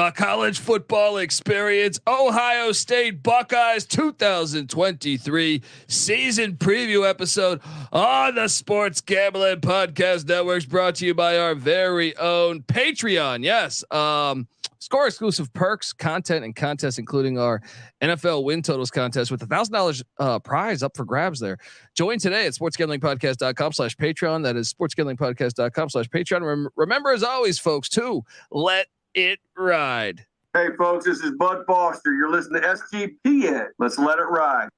The college football experience, Ohio State Buckeyes 2023 season preview episode on the Sports Gambling Podcast Networks, brought to you by our very own Patreon. Yes. Score exclusive perks, content, and contests, including our NFL win totals contest with $1,000 prize up for grabs there. Join today at sportsgamblingpodcast.com/Patreon. That is sportsgamblingpodcast.com/Patreon. Remember, as always, folks, to let it ride. Hey, folks, this is Bud Foster. You're listening to SGPN. Let's let it ride.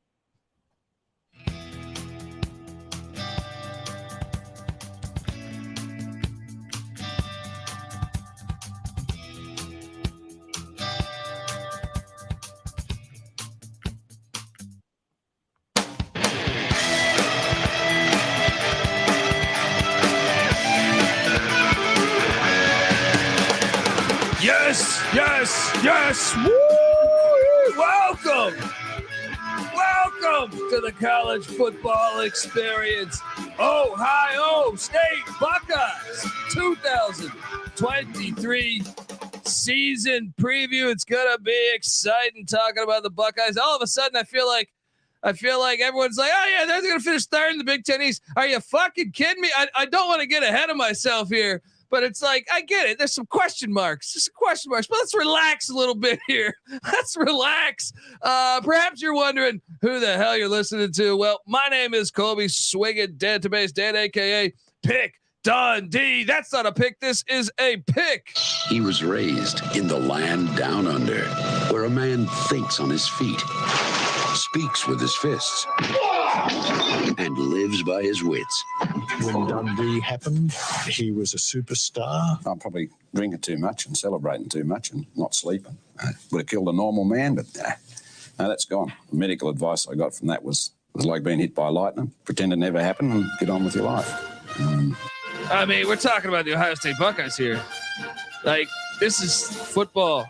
Yes. Woo! Welcome to the college football experience. Ohio State Buckeyes 2023 season preview. It's gonna be exciting talking about the Buckeyes. All of a sudden, I feel like everyone's like, oh yeah, they're gonna finish third in the Big Ten East. Are you fucking kidding me? I don't want to get ahead of myself here. But it's like, I get it. There's some question marks, but let's relax a little bit here. Let's relax. Perhaps you're wondering who the hell you're listening to. Well, my name is Colby Swinging Database Dan, AKA Pick Dundee. That's not a pick. This is a pick. He was raised in the land down under, where a man thinks on his feet, speaks with his fists, and lives by his wits. When Dundee happened, he was a superstar. I'm probably drinking too much and celebrating too much and not sleeping. Would have killed a normal man, but no, that's gone. The medical advice I got from that was like being hit by lightning. Pretend it never happened and get on with your life. I mean, we're talking about the Ohio State Buckeyes here. Like, this is football.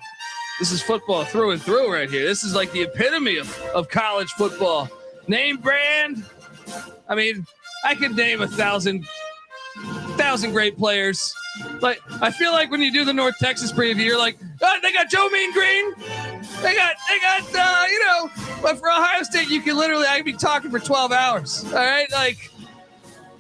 This is football through and through right here. This is like the epitome of college football. Name brand. I mean, I could name 1,000 great players. Like, I feel like when you do the North Texas preview, you're like, oh, they got Joe Mean Green. They got, but for Ohio State, you can literally, I could be talking for 12 hours. All right. Like,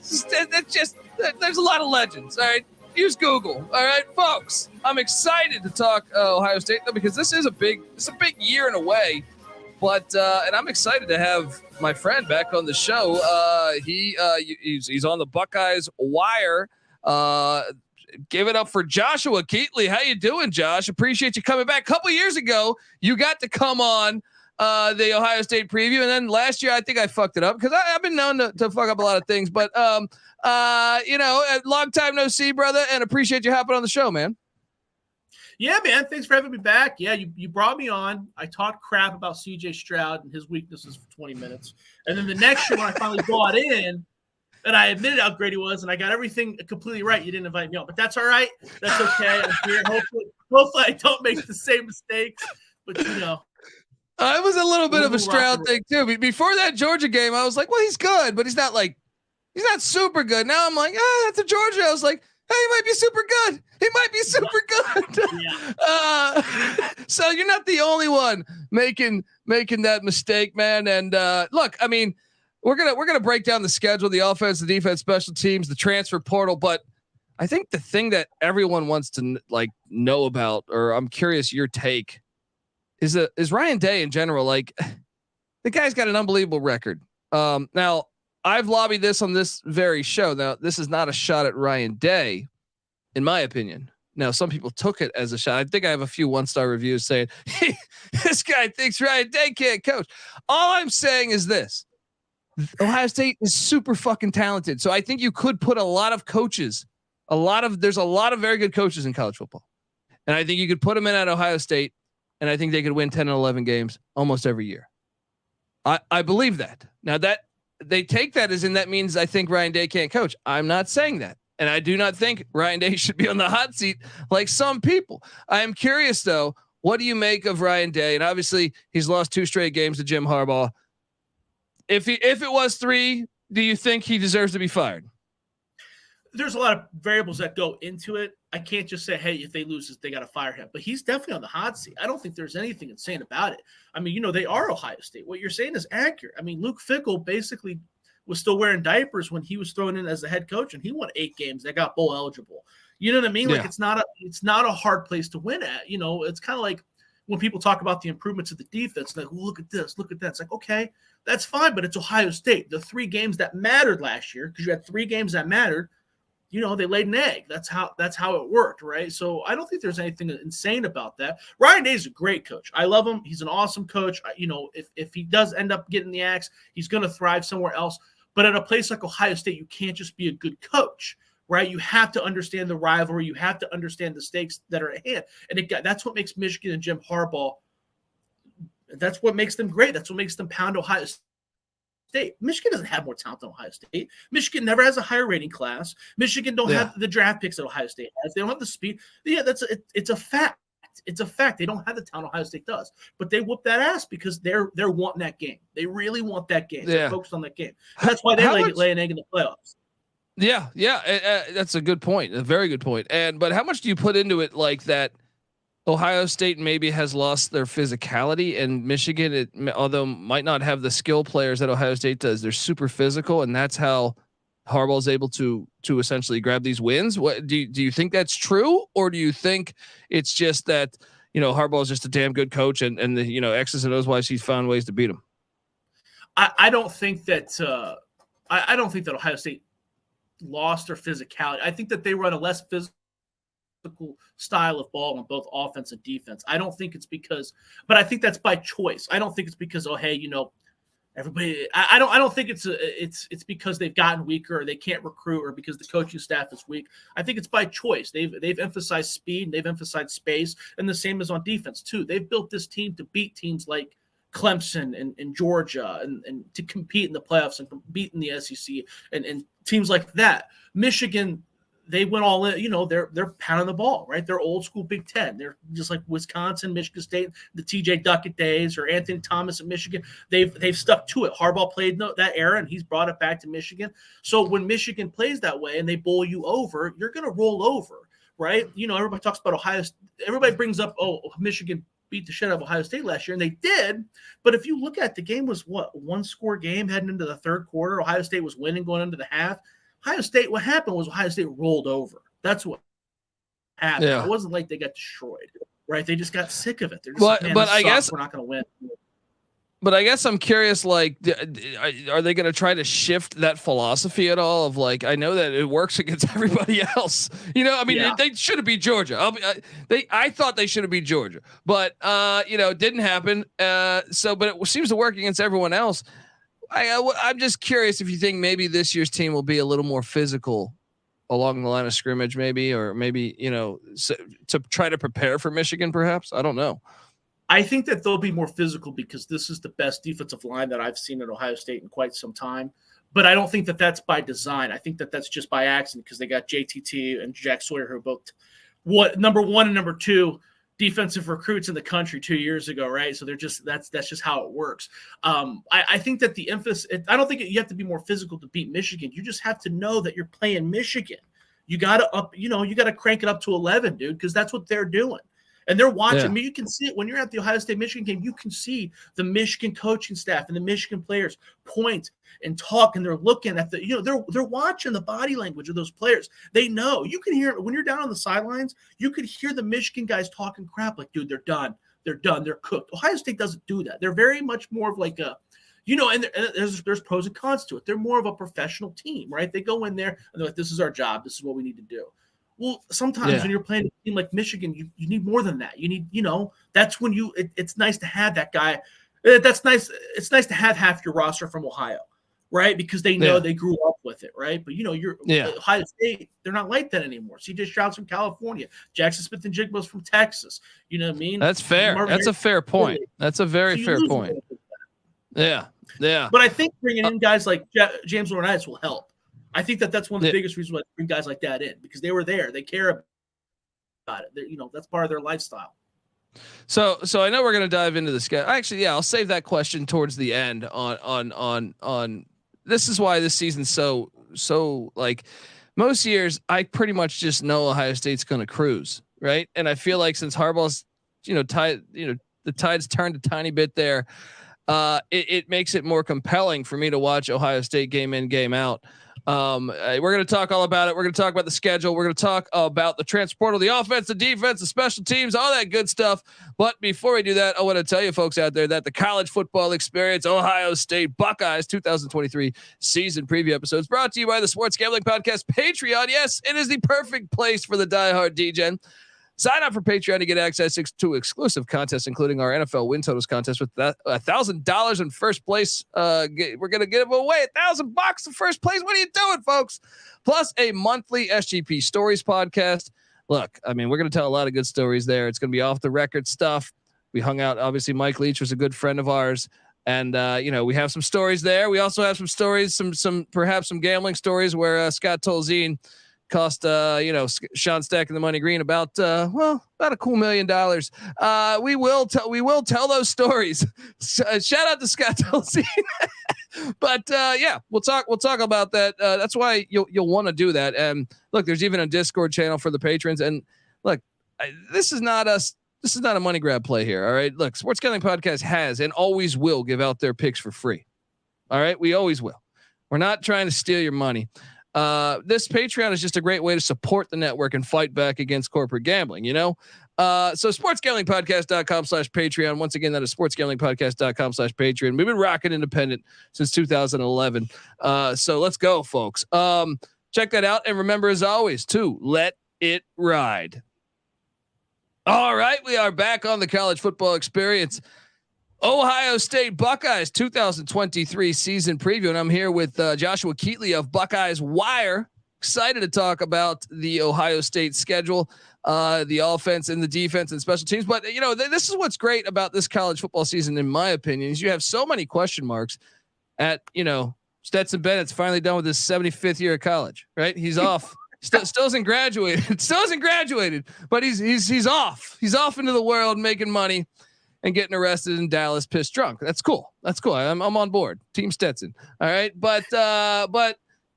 there's a lot of legends. All right. Use Google. All right, folks. I'm excited to talk Ohio State though, because it's a big year in a way. But and I'm excited to have my friend back on the show. He's on the Buckeyes Wire. Give it up for Joshua Keatley. How you doing, Josh? Appreciate you coming back. A couple years ago, you got to come on the Ohio State preview, and then last year I think I fucked it up because I've been known to fuck up a lot of things. But a long time no see, brother, and appreciate you hopping on the show, man. Yeah, man. Thanks for having me back. Yeah, you brought me on. I talked crap about CJ Stroud and his weaknesses for 20 minutes. And then the next year when I finally bought in and I admitted how great he was and I got everything completely right, you didn't invite me on. But that's all right. That's okay. I'm here. Hopefully I don't make the same mistakes. But, It was a little bit of a Stroud thing, too. Before that Georgia game, I was like, well, he's good, but he's not super good. Now I'm like, that's a Georgia. I was like, hey, he might be super good. He might be super good. Yeah. So you're not the only one making that mistake, man. And look, I mean, we're gonna break down the schedule, the offense, the defense, special teams, the transfer portal. But I think the thing that everyone wants to know about, or I'm curious your take, is Ryan Day in general. Like, the guy's got an unbelievable record. Now, I've lobbied this on this very show. Now, this is not a shot at Ryan Day, in my opinion. Now, some people took it as a shot. I think I have a few 1-star reviews saying, hey, this guy thinks Ryan Day can't coach. All I'm saying is this. Ohio State is super fucking talented. So I think you could put a lot of coaches, there's a lot of very good coaches in college football. And I think you could put them in at Ohio State, and I think they could win 10 and 11 games almost every year. I believe that. Now that they take that as in that means I think Ryan Day can't coach. I'm not saying that. And I do not think Ryan Day should be on the hot seat like some people. I am curious though, what do you make of Ryan Day? And obviously he's lost 2 straight games to Jim Harbaugh. If it was 3, do you think he deserves to be fired? there's a lot of variables that go into it. I can't just say, hey, if they lose, they got to fire him. But he's definitely on the hot seat. I don't think there's anything insane about it. I mean, they are Ohio State. What you're saying is accurate. I mean, Luke Fickell basically was still wearing diapers when he was thrown in as the head coach, and he won 8 games that got bowl eligible. You know what I mean? Yeah. Like it's not a hard place to win at. It's kind of like when people talk about the improvements of the defense, like, well, look at this, look at that. It's like, okay, that's fine, but it's Ohio State. The 3 games that mattered last year, because you had 3 games that mattered, they laid an egg. That's how it worked, right? So I don't think there's anything insane about that. Ryan Day is a great coach. I love him. He's an awesome coach. If he does end up getting the axe, he's going to thrive somewhere else. But at a place like Ohio State, you can't just be a good coach, right? You have to understand the rivalry. You have to understand the stakes that are at hand. And that's what makes Michigan and Jim Harbaugh, that's what makes them great. That's what makes them pound Ohio State. Michigan doesn't have more talent than Ohio State. Michigan never has a higher rating class. Michigan don't have the draft picks that Ohio State has. They don't have the speed. Yeah, it's a fact. It's a fact. They don't have the talent Ohio State does, but they whoop that ass because they're wanting that game. They really want that game. They're focused on that game. And that's why they lay an egg in the playoffs. Yeah. That's a good point. A very good point. But how much do you put into it, like that? Ohio State maybe has lost their physicality, and Michigan, although might not have the skill players that Ohio State does, they're super physical, and that's how Harbaugh is able to essentially grab these wins. What do you think that's true, or do you think it's just that Harbaugh is just a damn good coach, and the X's and O's wise he's found ways to beat him? I don't think that I don't think that Ohio State lost their physicality. I think that they run a less physical style of ball on both offense and defense. I don't think it's but I think that's by choice. I don't think it's because, everybody. I don't think it's because they've gotten weaker or they can't recruit or because the coaching staff is weak. I think it's by choice. They've emphasized speed and they've emphasized space, and the same is on defense too. They've built this team to beat teams like Clemson and Georgia and to compete in the playoffs and compete in the SEC and teams like that. Michigan, they went all in, they're pounding the ball, right? They're old school Big Ten. They're just like Wisconsin, Michigan State, the TJ Duckett days, or Anthony Thomas at Michigan. They've stuck to it. Harbaugh played that era, and he's brought it back to Michigan. So when Michigan plays that way and they bowl you over, you're going to roll over, right? Everybody talks about Ohio. Everybody brings up, Michigan beat the shit out of Ohio State last year, and they did. But if you look at the game, was what, 1-score game heading into the third quarter. Ohio State was winning going into the half. Ohio State, what happened was Ohio State rolled over. That's what happened. Yeah. It wasn't like they got destroyed, right? They just got sick of it. They're just but I guess we're not going to win. But I guess I'm curious, like, are they going to try to shift that philosophy at all? Of like, I know that it works against everybody else. They should have beat Georgia. I thought they should have beat Georgia, but it didn't happen. But it seems to work against everyone else. I'm just curious if you think maybe this year's team will be a little more physical along the line of scrimmage, or maybe to try to prepare for Michigan, perhaps. I don't know. I think that they'll be more physical because this is the best defensive line that I've seen at Ohio State in quite some time. But I don't think that that's by design. I think that that's just by accident because they got JTT and Jack Sawyer, who are both number 1 and number 2 defensive recruits in the country 2 years ago, right? So that's just how it works. I think that the emphasis, I don't think you have to be more physical to beat Michigan. You just have to know that you're playing Michigan. You got to crank it up to 11, dude, because that's what they're doing. And they're watching. Yeah. I mean, you can see it when you're at the Ohio State Michigan game. You can see the Michigan coaching staff and the Michigan players point and talk, and they're looking at they're watching the body language of those players. They know. You can hear when you're down on the sidelines. You could hear the Michigan guys talking crap, like, dude, they're done. They're done. They're cooked. Ohio State doesn't do that. They're very much more of like a, and there's pros and cons to it. They're more of a professional team, right? They go in there and they're like, this is our job. This is what we need to do. Well, sometimes when you're playing a team like Michigan, you need more than that. You need, that's when it's nice to have that guy. That's nice. It's nice to have half your roster from Ohio, right? Because they know they grew up with it, right? But, Ohio State, they're not like that anymore. CJ Stroud's from California. Jackson Smith and Jigba's from Texas. You know what I mean? That's fair. That's a fair point. That's a very fair point. Yeah. But I think bringing in guys like James Laurinaitis will help. I think that that's one of the biggest reasons why they bring guys like that in, because they were there. They care about it. That's part of their lifestyle. So I know we're going to dive into this guy. Actually, I'll save that question towards the end on this is why this season's so like most years I pretty much just know Ohio State's going to cruise, right? And I feel like since Harbaugh's, the tide's turned a tiny bit there, it makes it more compelling for me to watch Ohio State game in, game out. We're going to talk all about it. We're going to talk about the schedule. We're going to talk about the transfer portal, the offense, the defense, the special teams, all that good stuff. But before we do that, I want to tell you folks out there that the college football experience, Ohio State Buckeyes 2023 season preview episodes brought to you by the Sports Gambling Podcast Patreon. Yes, it is the perfect place for the diehard DGen. Sign up for Patreon to get access to exclusive contests, including our NFL win totals contest with $1,000 in first place. We're going to give away $1,000 in first place. What are you doing, folks? Plus a monthly SGP Stories podcast. Look, I mean, we're going to tell a lot of good stories there. It's going to be off the record stuff. We hung out. Obviously, Mike Leach was a good friend of ours. And, we have some stories there. We also have some stories, perhaps some gambling stories where Scott Tolzien cost Sean Stack and the Money Green about a cool $1 million. We will tell those stories. Shout out to Scott Tolzien. But we'll talk about that. That's why you'll want to do that. And look, there's even a Discord channel for the patrons. And look, this is not a money grab play here. All right. Look, Sports Gambling Podcast has and always will give out their picks for free. All right. We always will. We're not trying to steal your money. This Patreon is just a great way to support the network and fight back against corporate gambling, So sportsgamblingpodcast.com/Patreon. Once again, that is sportsgamblingpodcast.com/Patreon. We've been rocking independent since 2011. So let's go, folks. Check that out. And remember, as always, to let it ride. All right. We are back on the college football experience. Ohio State Buckeyes 2023 season preview. And I'm here with Joshua Keatley of Buckeyes Wire. Excited to talk about the Ohio State schedule, the offense and the defense and special teams. But, this is what's great about this college football season, in my opinion, is you have so many question marks at, Stetson Bennett's finally done with his 75th year of college, right? He's off. Still hasn't graduated, but he's off. He's off into the world making money and getting arrested in Dallas, pissed drunk. That's cool. I'm on board. Team Stetson. All right. But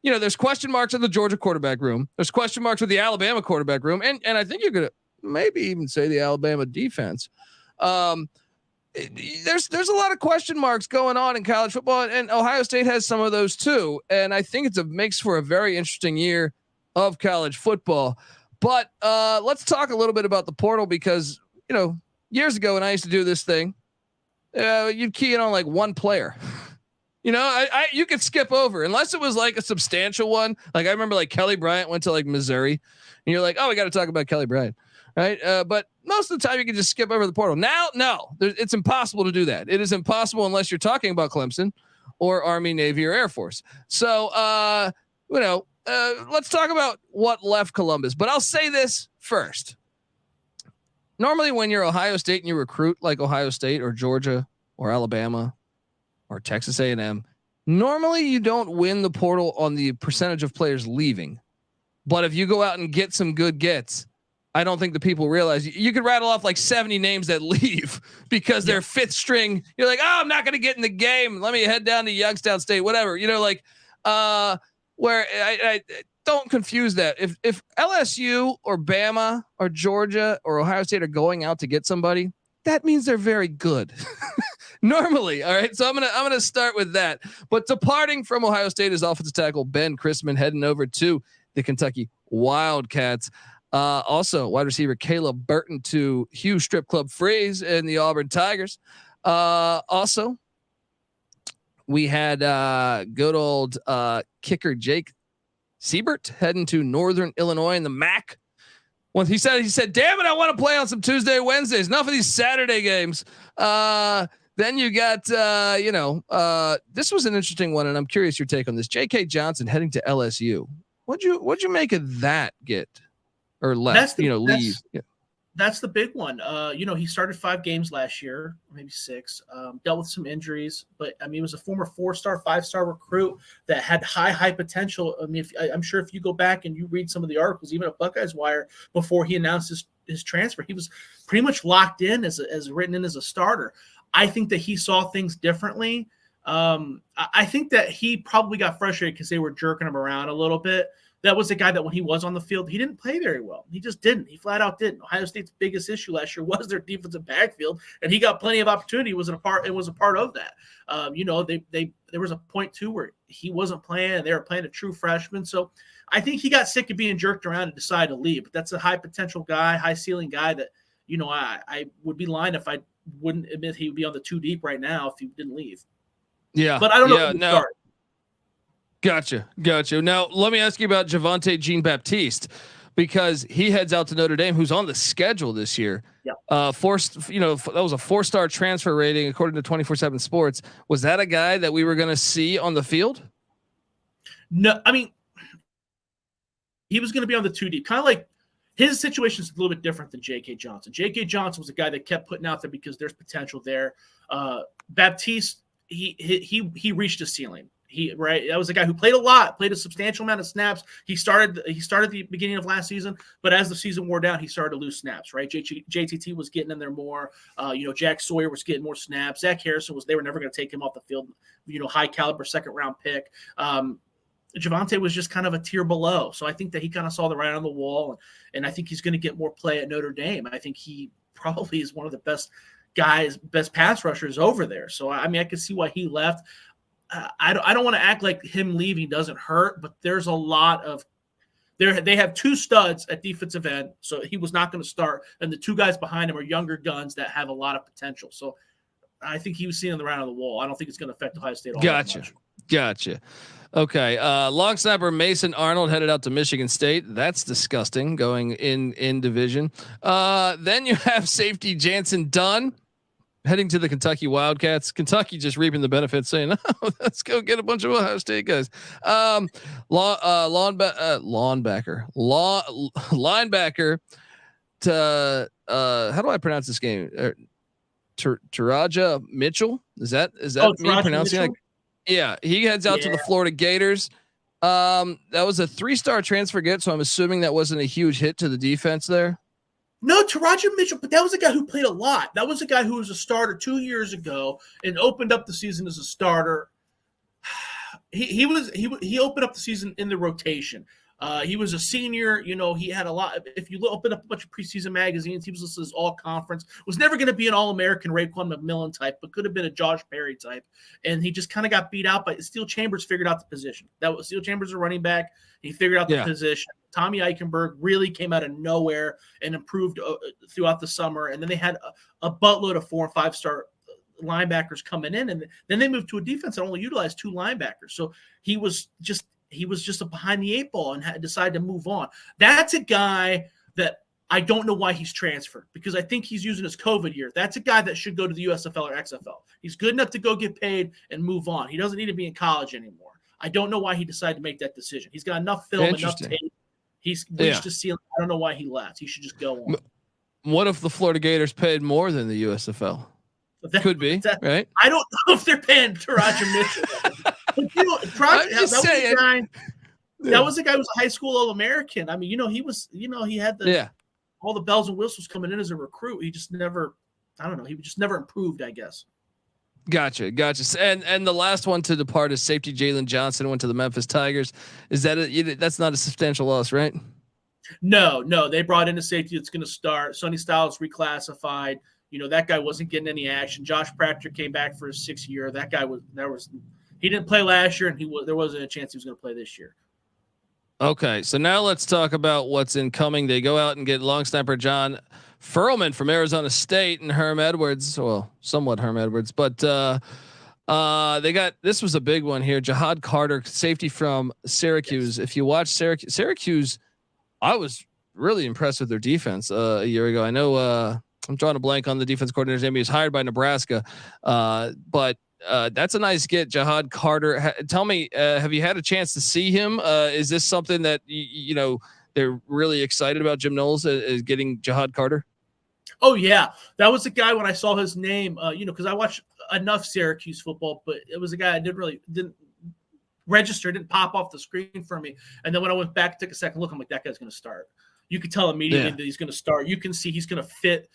there's question marks in the Georgia quarterback room. There's question marks with the Alabama quarterback room. And I think you're going to maybe even say the Alabama defense. There's a lot of question marks going on in college football, and Ohio State has some of those too. And I think makes for a very interesting year of college football. But let's talk a little bit about the portal because, years ago when I used to do this thing, you'd key in on like one player. You could skip over unless it was like a substantial one. Like I remember like Kelly Bryant went to like Missouri and you're like, oh, we got to talk about Kelly Bryant. Right. But most of the time you can just skip over the portal. Now, no, it's impossible to do that. It is impossible unless you're talking about Clemson or Army, Navy, or Air Force. So, let's talk about what left Columbus, but I'll say this first. Normally when you're Ohio State and you recruit like Ohio State or Georgia or Alabama or Texas A&M, normally you don't win the portal on the percentage of players leaving. But if you go out and get some good gets, I don't think the people realize you could rattle off like 70 names that leave because they're fifth string. You're like, oh, I'm not going to get in the game. Let me head down to Youngstown State, whatever, where I don't confuse that. If LSU or Bama or Georgia or Ohio State are going out to get somebody, that means they're very good. Normally. All right. So I'm going to start with that. But departing from Ohio State is offensive tackle Ben Chrisman, heading over to the Kentucky Wildcats. Also wide receiver Caleb Burton to Hughes Strip Club Freeze and the Auburn Tigers. Also we had good old kicker Jake Siebert heading to Northern Illinois in the MAC. Well, he said, damn it, I want to play on some Tuesday, Wednesdays. Enough of these Saturday games. Then you got, this was an interesting one, and I'm curious your take on this. J.K. Johnson heading to LSU. What'd you make of that get or left? Leave. Yeah. That's the big one. He started 5 games last year, maybe 6, dealt with some injuries, but he was a former 4-star, 5-star recruit that had high potential. I'm sure if you go back and you read some of the articles, even at Buckeyes Wire, before he announced his transfer, he was pretty much locked in as written in as a starter. I think that he saw things differently. I think that he probably got frustrated because they were jerking him around a little bit. that was a guy that when he was on the field, he didn't play very well. He just didn't. He flat out didn't. Ohio State's biggest issue last year was their defensive backfield, and he got plenty of opportunity. It was a part of that. There was a point too where he wasn't playing, and they were playing a true freshman. So I think he got sick of being jerked around and decided to leave. But that's a high potential guy, high ceiling guy that I would be lying if I wouldn't admit he would be on the 2 deep right now if he didn't leave. Yeah, but I don't know. Yeah, no. Gotcha. Now, let me ask you about Javonte Jean-Baptiste, because he heads out to Notre Dame, who's on the schedule this year. Yeah. That was a 4-star transfer rating according to 24/7 Sports. Was that a guy that we were going to see on the field? No, I mean, he was going to be on the 2 deep, kind of like his situation is a little bit different than J.K. Johnson. J.K. Johnson was a guy that kept putting out there because there's potential there. Baptiste, he reached a ceiling. That was a guy who played a substantial amount of snaps. He started the beginning of last season, but as the season wore down, he started to lose snaps, right? JTT was getting in there more. Jack Sawyer was getting more snaps. Zach Harrison they were never going to take him off the field, high caliber 2nd round pick. Javonte was just kind of a tier below. So I think that he kind of saw the writing on the wall, and I think he's going to get more play at Notre Dame. I think he probably is one of the best pass rushers over there. So, I mean, I could see why he left. I don't want to act like him leaving doesn't hurt, but there's a lot of they have 2 studs at defensive end, so he was not going to start, and the 2 guys behind him are younger guns that have a lot of potential. So I think he was seeing the writing on the wall. I don't think it's going to affect Ohio State all that much. Gotcha. Okay. Long snapper Mason Arnold headed out to Michigan State. That's disgusting, going in division. Then you have safety Jansen Dunn heading to the Kentucky Wildcats. Kentucky just reaping the benefits, saying, "Oh, let's go get a bunch of Ohio State guys." Linebacker to how do I pronounce this game? Taraja Mitchell. Is that me pronouncing it? Yeah, he heads out to the Florida Gators. That was a 3-star transfer get, so I'm assuming that wasn't a huge hit to the defense there. No, Taraja Mitchell, but that was a guy who played a lot. That was a guy who was a starter 2 years ago and opened up the season as a starter. He opened up the season in the rotation. He was a senior. He had a lot. If you open up a bunch of preseason magazines, he was listed as all conference. Was never going to be an All-American Raekwon McMillan type, but could have been a Josh Perry type. And he just kind of got beat out. But Steel Chambers figured out the position. Steel Chambers a running back. He figured out the position. Tommy Eichenberg really came out of nowhere and improved throughout the summer. And then they had a buttload of 4- and 5-star linebackers coming in, and then they moved to a defense that only utilized 2 linebackers. So he was just a behind the 8 ball and had decided to move on. That's a guy that I don't know why he's transferred, because I think he's using his COVID year. That's a guy that should go to the USFL or XFL. He's good enough to go get paid and move on. He doesn't need to be in college anymore. I don't know why he decided to make that decision. He's got enough film, enough tape. He's reached his ceiling. I don't know why he left. He should just go on. What if the Florida Gators paid more than the USFL? Could be, right? I don't know if they're paying Taraja Mitchell. That was a guy who was a high school All-American. I mean, he was, he had all the bells and whistles coming in as a recruit. He just never, he just never improved, I guess. Gotcha. And the last one to depart is safety Jalen Johnson, went to the Memphis Tigers. Is that that's not a substantial loss, right? No. They brought in a safety that's going to start. Sonny Styles reclassified. That guy wasn't getting any action. Josh Proctor came back for his 6th year. That guy he didn't play last year, and there wasn't a chance he was going to play this year. Okay, so now let's talk about what's incoming. They go out and get long snapper John Furlman from Arizona State and Herm Edwards. Well, somewhat Herm Edwards, but this was a big one here. Jahad Carter, safety from Syracuse. If you watch Syracuse, I was really impressed with their defense a year ago. I know I'm drawing a blank on the defense coordinator's name. He was hired by Nebraska, but that's a nice get, Jahad Carter. Tell me, have you had a chance to see him? Is this something that they're really excited about? Jim Knowles is getting Jahad Carter. Oh yeah, that was a guy when I saw his name. Because I watched enough Syracuse football, but it was a guy I didn't register, didn't pop off the screen for me. And then when I went back, took a second look, I'm like, that guy's going to start. You could tell immediately that he's going to start. You can see he's going to fit.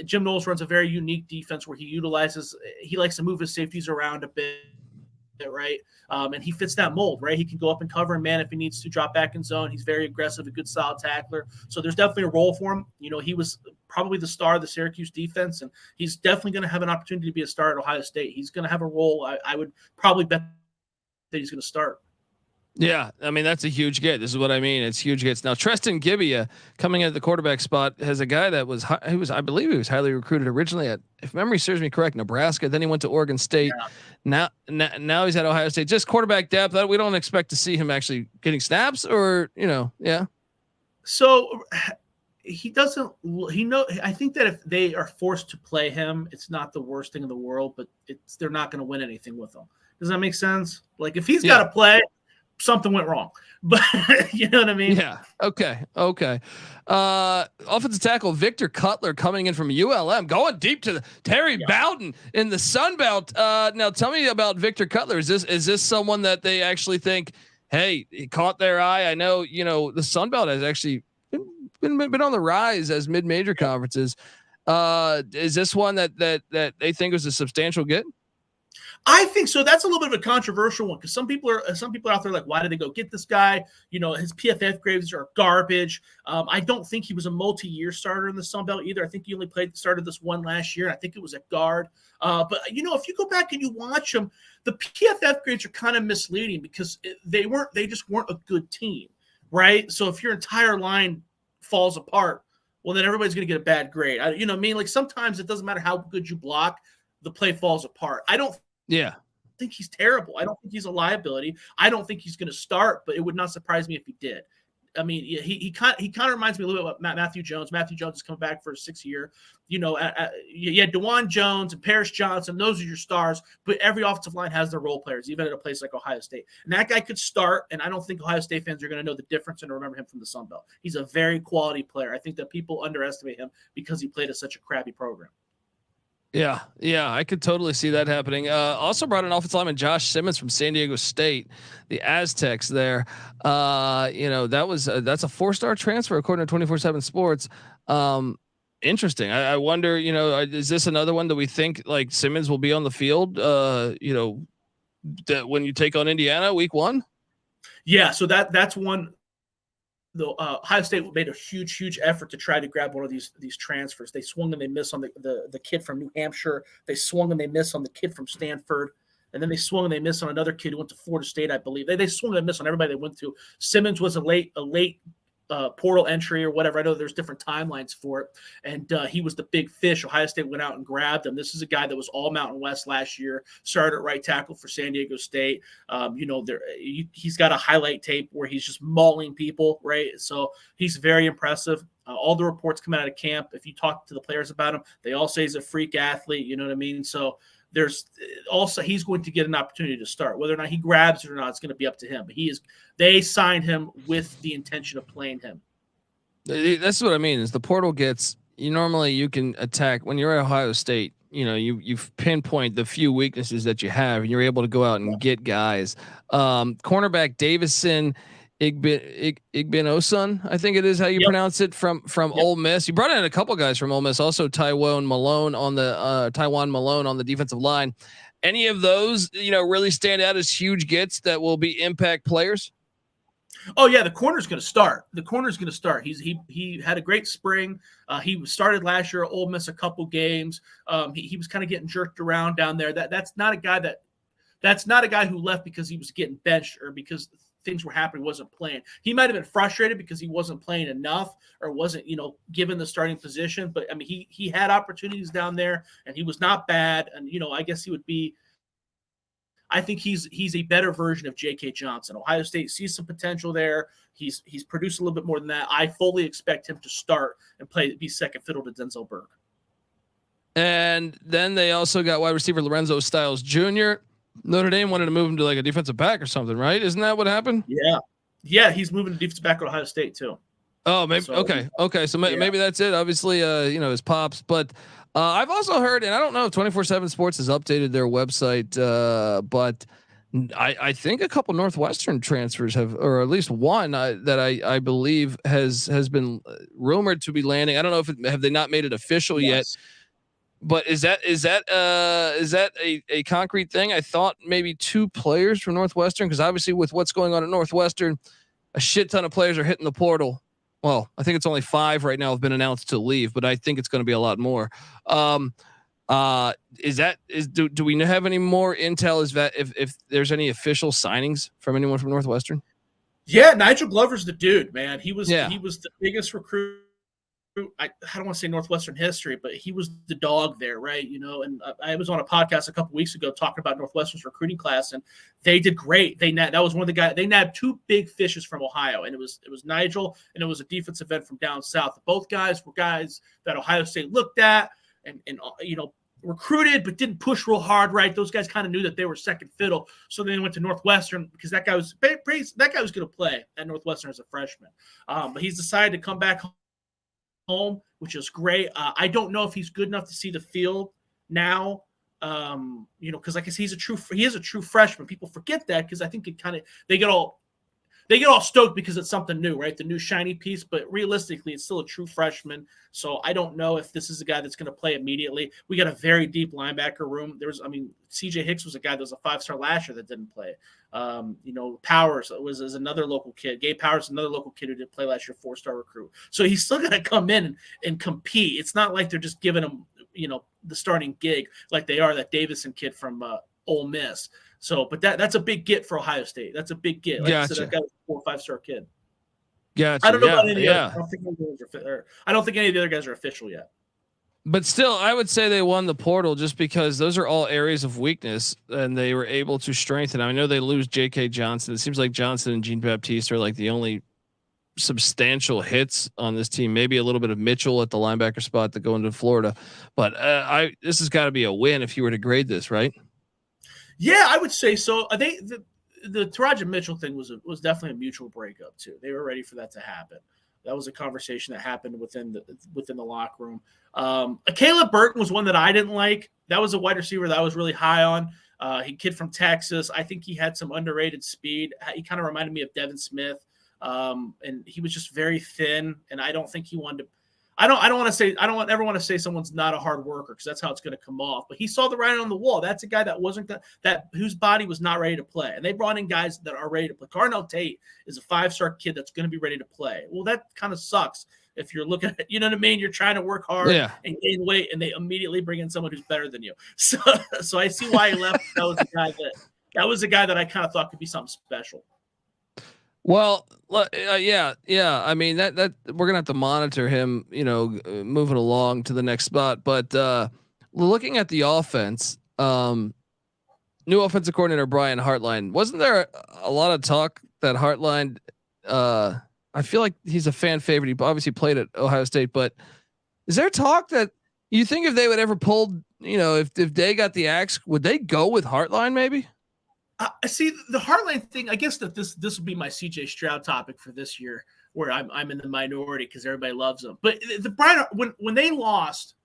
Jim Knowles runs a very unique defense where he likes to move his safeties around a bit. right? And he fits that mold, right? He can go up and cover a man if he needs to, drop back in zone. He's very aggressive, a good solid tackler. So there's definitely a role for him. He was probably the star of the Syracuse defense, and he's definitely going to have an opportunity to be a star at Ohio State. He's going to have a role. I would probably bet that he's going to start. Yeah, I mean that's a huge get. This is what I mean. It's huge gets. Now Treston Gibbia coming in at the quarterback spot has a guy that I believe he was highly recruited originally at, if memory serves me correct, Nebraska. Then he went to Oregon State. Yeah. Now he's at Ohio State. Just quarterback depth. We don't expect to see him actually getting snaps, or yeah. So he doesn't. I think that if they are forced to play him, it's not the worst thing in the world. But they're not going to win anything with him. Does that make sense? Like if he's got to play, something went wrong, but you know what I mean? Yeah. Okay. Offensive tackle Victor Cutler coming in from ULM, going deep to Terry Bowden in the Sun Belt. Now tell me about Victor Cutler. Is this someone that they actually think, hey, he caught their eye? I know, the Sun Belt has actually been on the rise as mid-major conferences. Is this one that they think was a substantial get? I think so. That's a little bit of a controversial one because some people are out there like, why did they go get this guy? His PFF grades are garbage. I don't think he was a multi-year starter in the Sun Belt either. I think he only started this one last year. And I think it was at guard. But if you go back and you watch him, the PFF grades are kind of misleading because they just weren't a good team, right? So if your entire line falls apart, well, then everybody's going to get a bad grade. Like sometimes it doesn't matter how good you block, the play falls apart. I don't think he's terrible. I don't think he's a liability. I don't think he's going to start, but it would not surprise me if he did. I mean, he kind of reminds me a little bit about Matthew Jones. Matthew Jones is coming back for a 6th year. You had DeJuan Jones and Paris Johnson. Those are your stars, but every offensive line has their role players, even at a place like Ohio State. And that guy could start, and I don't think Ohio State fans are going to know the difference and remember him from the Sun Belt. He's a very quality player. I think that people underestimate him because he played at such a crappy program. Yeah, I could totally see that happening. Also brought in offensive lineman Josh Simmons from San Diego State, the Aztecs there. That's a 4-star transfer according to 24/7 Sports. Interesting. I wonder, is this another one that we think like Simmons will be on the field? That when you take on Indiana week 1? Yeah, so that's one. Ohio State made a huge effort to try to grab one of these transfers. They swung and they missed on the kid from New Hampshire. They swung and they missed on the kid from Stanford. And then they swung and they missed on another kid who went to Florida State, I believe. They swung and missed on everybody they went to. Simmons was a late portal entry or whatever. I know there's different timelines for it. And he was the big fish. Ohio State went out and grabbed him. This is a guy that was all Mountain West last year, started at right tackle for San Diego State. He's got a highlight tape where he's just mauling people, right? So he's very impressive. All the reports come out of camp. If you talk to the players about him, they all say he's a freak athlete. You know what I mean? So there's also, he's going to get an opportunity to start. Whether or not he grabs it or not, it's going to be up to him. But they signed him with the intention of playing him. That's what I mean. Is the portal gets you can attack when you're at Ohio State. You pinpoint the few weaknesses that you have, and you're able to go out and get guys. Cornerback Davison Igbinosun, I think it is how you pronounce it, from Ole Miss. You brought in a couple guys from Ole Miss, also Tywone Malone on the defensive line. Any of those, really stand out as huge gets that will be impact players? Oh yeah, the corner's going to start. He had a great spring. He started last year at Ole Miss a couple games. He was kind of getting jerked around down there. That's not a guy who left because he was getting benched or because things were happening, wasn't playing. He might have been frustrated because he wasn't playing enough or wasn't, given the starting position. But I mean, he had opportunities down there and he was not bad. And, I guess he would be, I think he's a better version of J.K. Johnson. Ohio State sees some potential there. He's produced a little bit more than that. I fully expect him to start and be second fiddle to Denzel Burke. And then they also got wide receiver Lorenzo Styles Jr. Notre Dame wanted to move him to like a defensive back or something, right? Isn't that what happened? Yeah. He's moving to defensive back at Ohio State too. Oh, maybe. So, okay. So maybe that's it. Obviously, his pops, but I've also heard, and I don't know if 24/7 Sports has updated their website, but I think a couple Northwestern transfers have, or at least one that I believe has been rumored to be landing. I don't know if have they not made it official yet. But is that a concrete thing? I thought maybe 2 players from Northwestern, because obviously with what's going on at Northwestern, a shit ton of players are hitting the portal. Well, I think it's only 5 right now have been announced to leave, but I think it's going to be a lot more. Do we have any more intel? Is that if there's any official signings from anyone from Northwestern? Yeah, Nigel Glover's the dude, man. He was Yeah. he was the biggest recruit. I don't want to say Northwestern history, but he was the dog there, right? You know, and I was on a podcast a couple weeks ago talking about Northwestern's recruiting class, and they did great. That was one of the guys. They nabbed 2 big fishes from Ohio, and it was Nigel, and it was a defensive end from down south. Both guys were guys that Ohio State looked at and you know, recruited but didn't push real hard, right? Those guys kind of knew that they were second fiddle, so they went to Northwestern because that guy was going to play at Northwestern as a freshman, but he's decided to come back home, which is great. I don't know if he's good enough to see the field now, you know, because I guess he is a true freshman. People forget that because I think they get all stoked because it's something new, right? The new shiny piece, but realistically, it's still a true freshman. So I don't know if this is a guy that's going to play immediately. We got a very deep linebacker room. CJ Hicks was a guy that was a 5-star last year that didn't play. You know, Powers was another local kid. Gabe Powers, another local kid who didn't play last year, 4-star recruit. So he's still going to come in and compete. It's not like they're just giving him, you know, the starting gig like they are that Davison kid from Ole Miss. So, but that's a big get for Ohio State. That's a big get. Like Gotcha. I said, that guy was a 4 or 5-star kid. Gotcha. I don't know about any yeah. other. I don't think any of the other guys are official yet. But still, I would say they won the portal just because those are all areas of weakness, and they were able to strengthen. I know they lose J.K. Johnson. It seems like Johnson and Jean Baptiste are like the only substantial hits on this team. Maybe a little bit of Mitchell at the linebacker spot to go into Florida, but this has got to be a win if you were to grade this, right? Yeah, I would say so. I think the Taraja Mitchell thing was definitely a mutual breakup too. They were ready for that to happen. That was a conversation that happened within the locker room. Caleb Burton was one that I didn't like. That was a wide receiver that I was really high on. He kid from Texas. I think he had some underrated speed. He kind of reminded me of Devin Smith, and he was just very thin. And I don't think he wanted to. I don't ever want to say someone's not a hard worker because that's how it's going to come off. But he saw the writing on the wall. That's a guy that wasn't whose body was not ready to play. And they brought in guys that are ready to play. Carnell Tate is a 5-star kid that's going to be ready to play. Well, that kind of sucks if you're looking at, you know what I mean? You're trying to work hard and gain weight, and they immediately bring in someone who's better than you. So I see why he left. That was a guy that I kind of thought could be something special. Well, yeah. I mean that we're gonna have to monitor him, you know, moving along to the next spot. But looking at the offense, new offensive coordinator Brian Hartline. Wasn't there a lot of talk that Hartline? I feel like he's a fan favorite. He obviously played at Ohio State, but is there talk that you think if they would ever pull, you know, if they got the axe, would they go with Hartline maybe? I see the Hartline thing. I guess that this will be my CJ Stroud topic for this year, where I'm in the minority because everybody loves him. But the Brian, when they lost,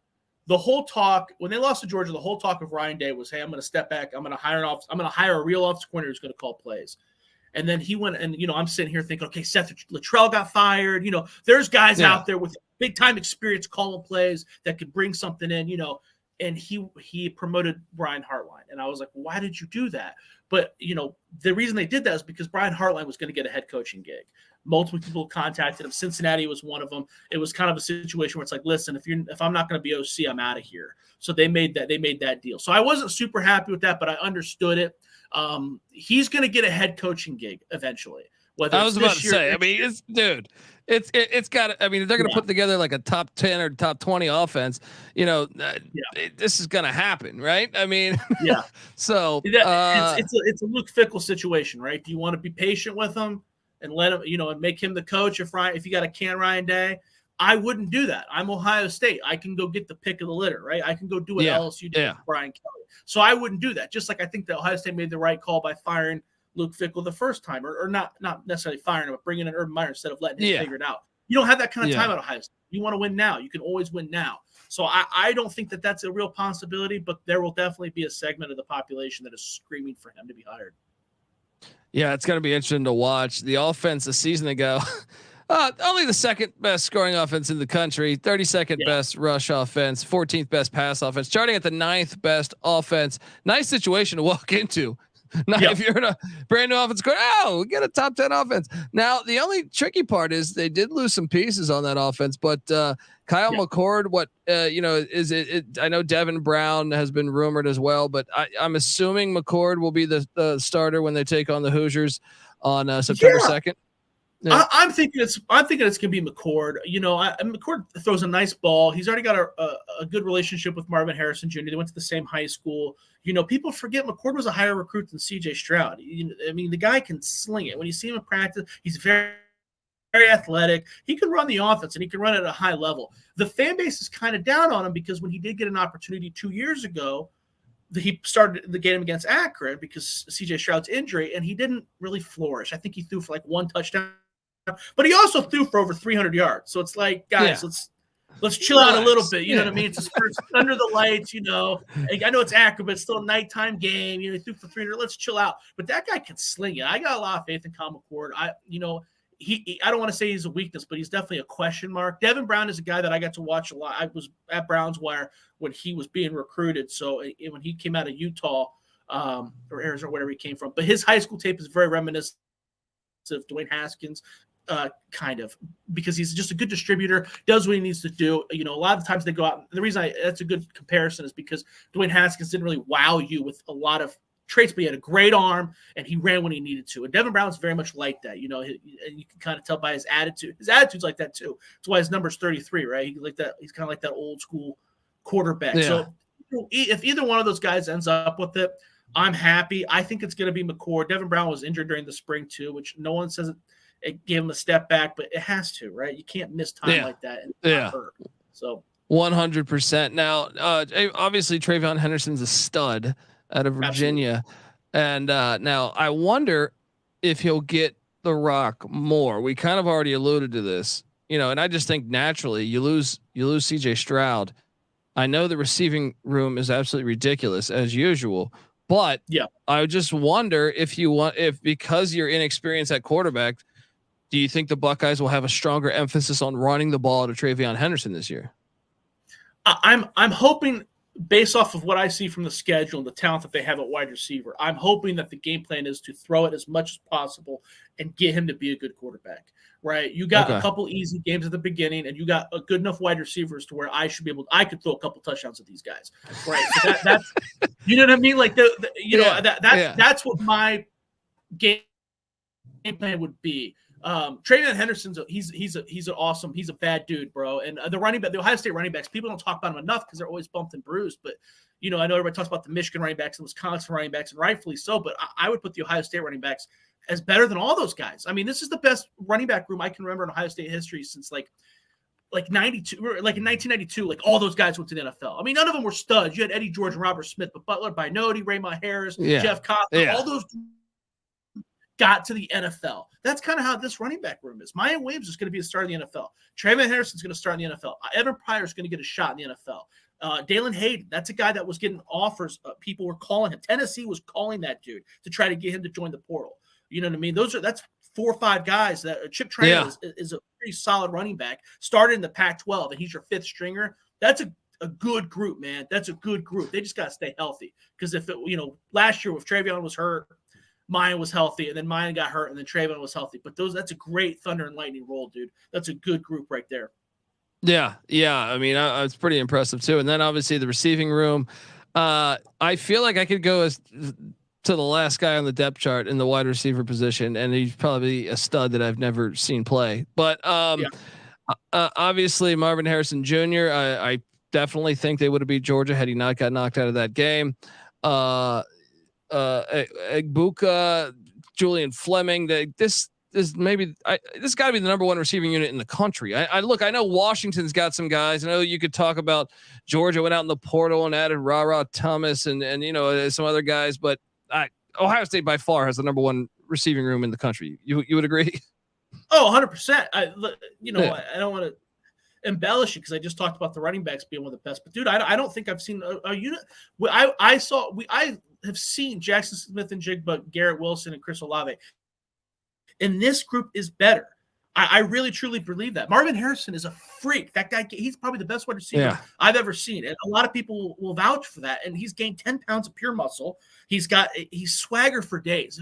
the whole talk when they lost to Georgia, the whole talk of Ryan Day was, "Hey, I'm going to step back. I'm going to hire a real offensive coordinator who's going to call plays." And then he went, and you know, I'm sitting here thinking, okay, Seth Luttrell got fired. You know, there's guys out there with big time experience calling plays that could bring something in. You know. And he promoted Brian Hartline. And I was like, why did you do that? But, you know, the reason they did that is because Brian Hartline was going to get a head coaching gig. Multiple people contacted him. Cincinnati was one of them. It was kind of a situation where it's like, listen, if I'm not going to be OC, I'm out of here. So they made that deal. So I wasn't super happy with that, but I understood it. He's going to get a head coaching gig eventually. I was about to say, I mean, it's got, I mean, if they're going to put together like a top 10 or top 20 offense, you know, this is going to happen, right? I mean, so it's a Luke Fickell situation, right? Do you want to be patient with him and let him, you know, and make him the coach if you got a Ryan Day? I wouldn't do that. I'm Ohio State. I can go get the pick of the litter, right? I can go do what LSU did with Brian Kelly. So I wouldn't do that. Just like I think that Ohio State made the right call by firing Luke Fickell the first time, or not necessarily firing him, but bringing in Urban Meyer instead of letting him figure it out. You don't have that kind of time at Ohio State. You want to win now. You can always win now. So I don't think that that's a real possibility, but there will definitely be a segment of the population that is screaming for him to be hired. Yeah, it's going to be interesting to watch. The offense a season ago, Only the second best scoring offense in the country, 32nd best rush offense, 14th best pass offense, starting at the 9th best offense. Nice situation to walk into. Now, if you're in a brand new offense, we get a top 10 offense. Now, the only tricky part is they did lose some pieces on that offense, but Kyle McCord, is it? I know Devin Brown has been rumored as well, but I'm assuming McCord will be the starter when they take on the Hoosiers on September 2nd. Yeah. I'm thinking it's gonna be McCord. McCord throws a nice ball. He's already got a good relationship with Marvin Harrison Jr. They went to the same high school. People forget McCord was a higher recruit than CJ Stroud. The guy can sling it. When you see him in practice, he's very, very athletic. He can run the offense and he can run it at a high level. The fan base is kind of down on him because when he did get an opportunity 2 years ago, he started the game against Akron because CJ Stroud's injury, and he didn't really flourish. I think he threw for like 1 touchdown. But he also threw for over 300 yards. So it's like, guys, let's chill out a little bit. You know what I mean? It's his first under the lights, I know it's Akron, but it's still a nighttime game. He threw for 300. Let's chill out. But that guy can sling it. I got a lot of faith in Kyle McCord. I don't want to say he's a weakness, but he's definitely a question mark. Devin Brown is a guy that I got to watch a lot. I was at Browns Wire when he was being recruited. So when he came out of Utah or Arizona, wherever he came from, but his high school tape is very reminiscent of Dwayne Haskins. Kind of, because he's just a good distributor, does what he needs to do. A lot of the times they go out. The reason that's a good comparison is because Dwayne Haskins didn't really wow you with a lot of traits, but he had a great arm and he ran when he needed to. And Devin Brown's very much like that. And you can kind of tell by his attitude. His attitude's like that too. That's why his number's 33, right? He's kind of like that old school quarterback. Yeah. So if either one of those guys ends up with it, I'm happy. I think it's going to be McCord. Devin Brown was injured during the spring too, which no one says it gave him a step back, but it has to, right? You can't miss time like that and not hurt. So 100%. Now, obviously Treveyon Henderson's a stud out of Virginia. Absolutely. And now I wonder if he'll get the rock more. We kind of already alluded to this, and I just think naturally you lose CJ Stroud. I know the receiving room is absolutely ridiculous as usual, but I just wonder if because you're inexperienced at quarterback, do you think the Buckeyes will have a stronger emphasis on running the ball to Treveyon Henderson this year? I'm hoping, based off of what I see from the schedule and the talent that they have at wide receiver, I'm hoping that the game plan is to throw it as much as possible and get him to be a good quarterback, right? You got a couple easy games at the beginning, and you got a good enough wide receivers to where I could throw a couple touchdowns at these guys, right? So that's you know what I mean? Like that's what my game plan would be. Treveyon Henderson's he's a bad dude, bro. And the Ohio State running backs, people don't talk about them enough because they're always bumped and bruised. But I know everybody talks about the Michigan running backs and Wisconsin running backs, and rightfully so. But I would put the Ohio State running backs as better than all those guys. I mean, this is the best running back room I can remember in Ohio State history since like 92, like in 1992. Like all those guys went to the NFL. I mean, none of them were studs. You had Eddie George and Robert Smith, but Butler, Binotti, Raymond Harris, Jeff Coughlin, all those got to the NFL. That's kind of how this running back room is. Mayan Williams is going to be a star in the NFL. Treveyon Henderson is going to start in the NFL. Evan Pryor is going to get a shot in the NFL. Dallan Hayden, that's a guy that was getting offers. People were calling him. Tennessee was calling that dude to try to get him to join the portal. You know what I mean? That's 4 or 5 guys that Chip Trayanum is a pretty solid running back. Started in the Pac-12, and he's your 5th stringer. That's a good group, man. That's a good group. They just got to stay healthy, because if last year if Treveyon was hurt, Mayan was healthy, and then Mayan got hurt, and then Treveyon was healthy. But that's a great thunder and lightning roll, dude. That's a good group right there. Yeah. I mean, it's pretty impressive too. And then obviously the receiving room. I feel like I could go as to the last guy on the depth chart in the wide receiver position, and he's probably a stud that I've never seen play. But obviously Marvin Harrison Jr. I definitely think they would have beat Georgia had he not got knocked out of that game. Egbuka, Julian Fleming. This got to be the number 1 receiving unit in the country. I know Washington's got some guys. I know you could talk about Georgia went out in the portal and added Ra Thomas and some other guys, but Ohio State by far has the number 1 receiving room in the country. You would agree? Oh, 100%. I don't want to embellish it because I just talked about the running backs being one of the best. But dude, I don't think I've seen a unit. I have seen Jackson Smith and Jigba, Garrett Wilson, and Chris Olave. And this group is better. I really, truly believe that. Marvin Harrison is a freak. That guy, he's probably the best wide receiver I've ever seen. And a lot of people will vouch for that. And he's gained 10 pounds of pure muscle. He's swagger for days.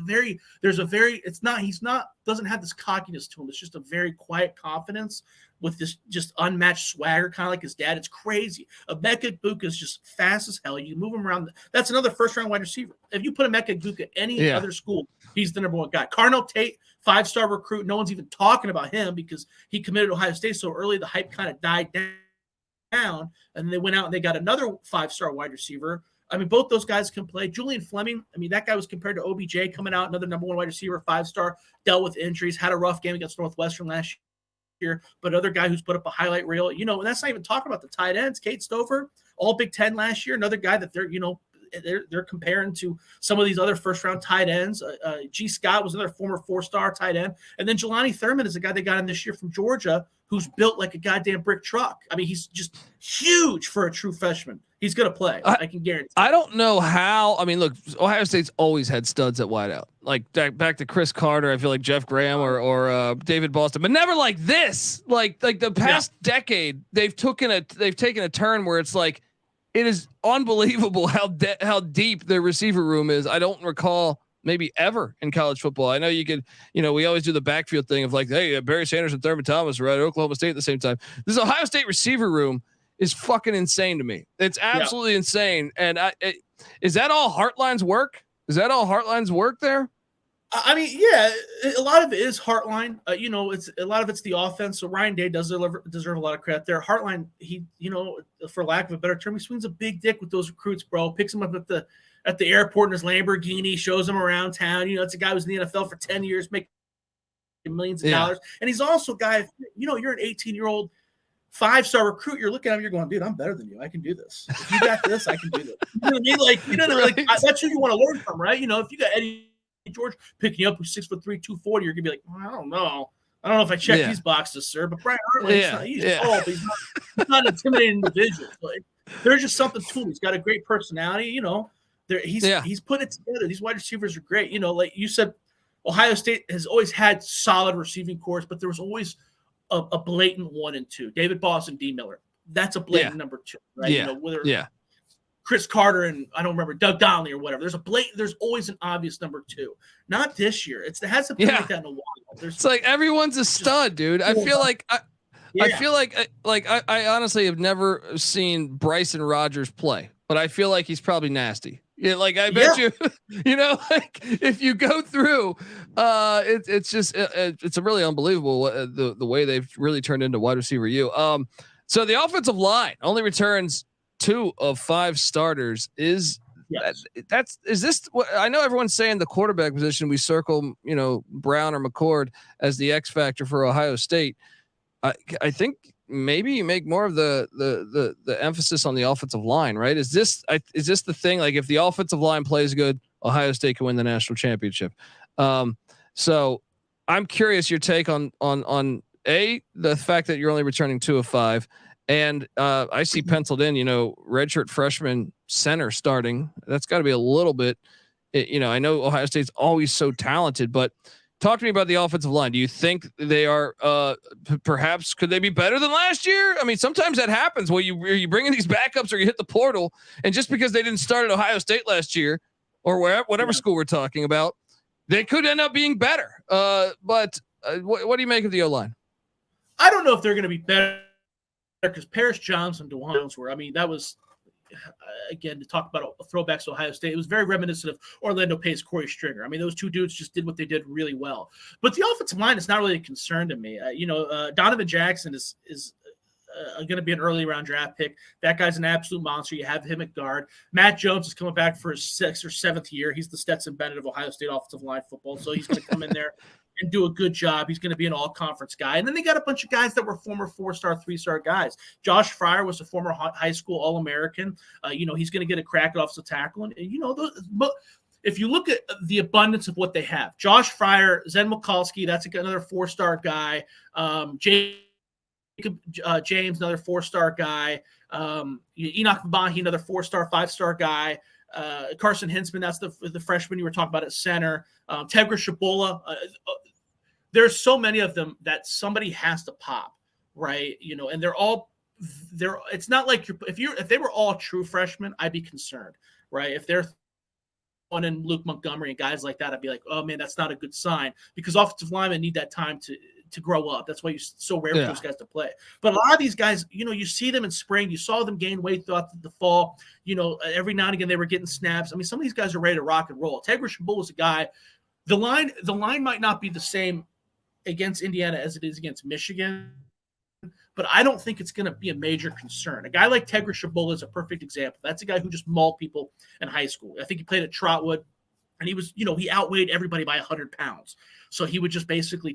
Doesn't have this cockiness to him. It's just a very quiet confidence with this just unmatched swagger, kind of like his dad. It's crazy. Emeka Egbuka is just fast as hell. You move him around. That's another first-round wide receiver. If you put Emeka Egbuka any other school, he's the number one guy. Carnell Tate, 5-star recruit. No one's even talking about him because he committed to Ohio State so early. The hype kind of died down, and they went out and they got another 5-star wide receiver. I mean, both those guys can play. Julian Fleming, I mean, that guy was compared to OBJ coming out, another number one wide receiver, 5-star, dealt with injuries, had a rough game against Northwestern last year, but another guy who's put up a highlight reel. And that's not even talking about the tight ends. Cade Stover, all Big Ten last year, another guy that they're comparing to some of these other first-round tight ends. G. Scott was another former 4-star tight end. And then Jelani Thurman is a guy they got in this year from Georgia who's built like a goddamn brick truck. I mean, he's just huge for a true freshman. He's going to play. I can guarantee. I don't know how. I mean, look, Ohio State's always had studs at wideout. Like back to Chris Carter. I feel like Jeff Graham or David Boston, but never like this. Like the past decade, they've taken a turn where it's like, it is unbelievable how deep their receiver room is. I don't recall maybe ever in college football. I know you could, we always do the backfield thing of like, hey, Barry Sanders and Thurman Thomas are at Oklahoma State at the same time. This Ohio State receiver room is fucking insane to me. It's absolutely insane. And is that all Heartline's work? Is that all Heartline's work there? I mean, yeah, a lot of it is Heartline. It's a lot of it's the offense. So Ryan Day does deserve a lot of credit there. Heartline, he, for lack of a better term, he swings a big dick with those recruits, bro. Picks them up at the airport in his Lamborghini, shows them around town. It's a guy who's in the NFL for 10 years, making millions of dollars. And he's also a guy, you're an 18-year-old 5-star recruit, you're looking at him, you're going, dude, I'm better than you. I can do this. If you got this, I can do this. You know what I mean? That's who you want to learn from, right? If you got Eddie George picking you up who's 6'3", 240, you're gonna be like, I don't know if I check these boxes, sir. But Brian Hartline, he's tall, but he's not an intimidating individual. So there's just something to him. He's got a great personality. He's put it together. These wide receivers are great. Like you said, Ohio State has always had solid receiving corps, but there was always a blatant 1 and 2. David Boss and D Miller. That's a blatant number 2, right? Chris Carter and I don't remember Doug Donnelly or whatever. There's always an obvious number 2. Not this year. It hasn't been like that in a while. It's like everyone's a stud, dude. I feel like I honestly have never seen Bryson Rodgers play, but I feel like he's probably nasty. Yeah, like I bet you, like if you go through, it's a really unbelievable the way they've really turned into wide receiver U. So the offensive line only returns 2 of 5 starters. Is this what I know? Everyone's saying the quarterback position. We circle, Brown or McCord as the X factor for Ohio State. I think maybe you make more of the emphasis on the offensive line, right? Is this the thing? Like if the offensive line plays good, Ohio State can win the national championship. So I'm curious your take on the fact that you're only returning 2 of 5. And I see penciled in, redshirt freshman center starting. That's got to be a little bit, I know Ohio State's always so talented, but talk to me about the offensive line. Do you think they are perhaps could they be better than last year? I mean, sometimes that happens where you bring in these backups or you hit the portal, and just because they didn't start at Ohio State last year or whatever school we're talking about, they could end up being better. But what do you make of the O-line? I don't know if they're going to be better because Paris Johnson, DeJuan Jones were. I mean, that was again to talk about throwbacks to Ohio State. It was very reminiscent of Orlando Pace, Corey Stringer. I mean, those two dudes just did what they did really well. But the offensive line is not really a concern to me. Donovan Jackson is going to be an early round draft pick. That guy's an absolute monster. You have him at guard. Matt Jones is coming back for his 6th or 7th year. He's the Stetson Bennett of Ohio State offensive line football. So he's going to come in there and do a good job. He's going to be an all-conference guy. And then they got a bunch of guys that were former 4-star, 3-star guys. Josh Fryer was a former high school All-American. He's going to get a crack at offensive tackle. And but if you look at the abundance of what they have, Josh Fryer, Zen Mikulski, that's another 4-star guy. James, another 4-star guy. Enoch Mbahi, another 4-star, 5-star guy. Carson Hinsman, that's the freshman you were talking about at center. Tegra Shabola. there's so many of them that somebody has to pop, right? And it's not like if they were all true freshmen, I'd be concerned, right? If they're one in Luke Montgomery and guys like that, I'd be like, oh man, that's not a good sign, because offensive linemen need that time to grow up. That's why it's so rare for those guys to play. But a lot of these guys, you see them in spring. You saw them gain weight throughout the fall. Every now and again they were getting snaps. I mean, some of these guys are ready to rock and roll. Tegra Shabul is a guy. The line might not be the same against Indiana as it is against Michigan, but I don't think it's going to be a major concern. A guy like Tegra Shabul is a perfect example. That's a guy who just mauled people in high school. I think he played at Trotwood, and he was, he outweighed everybody by 100 pounds. So he would just basically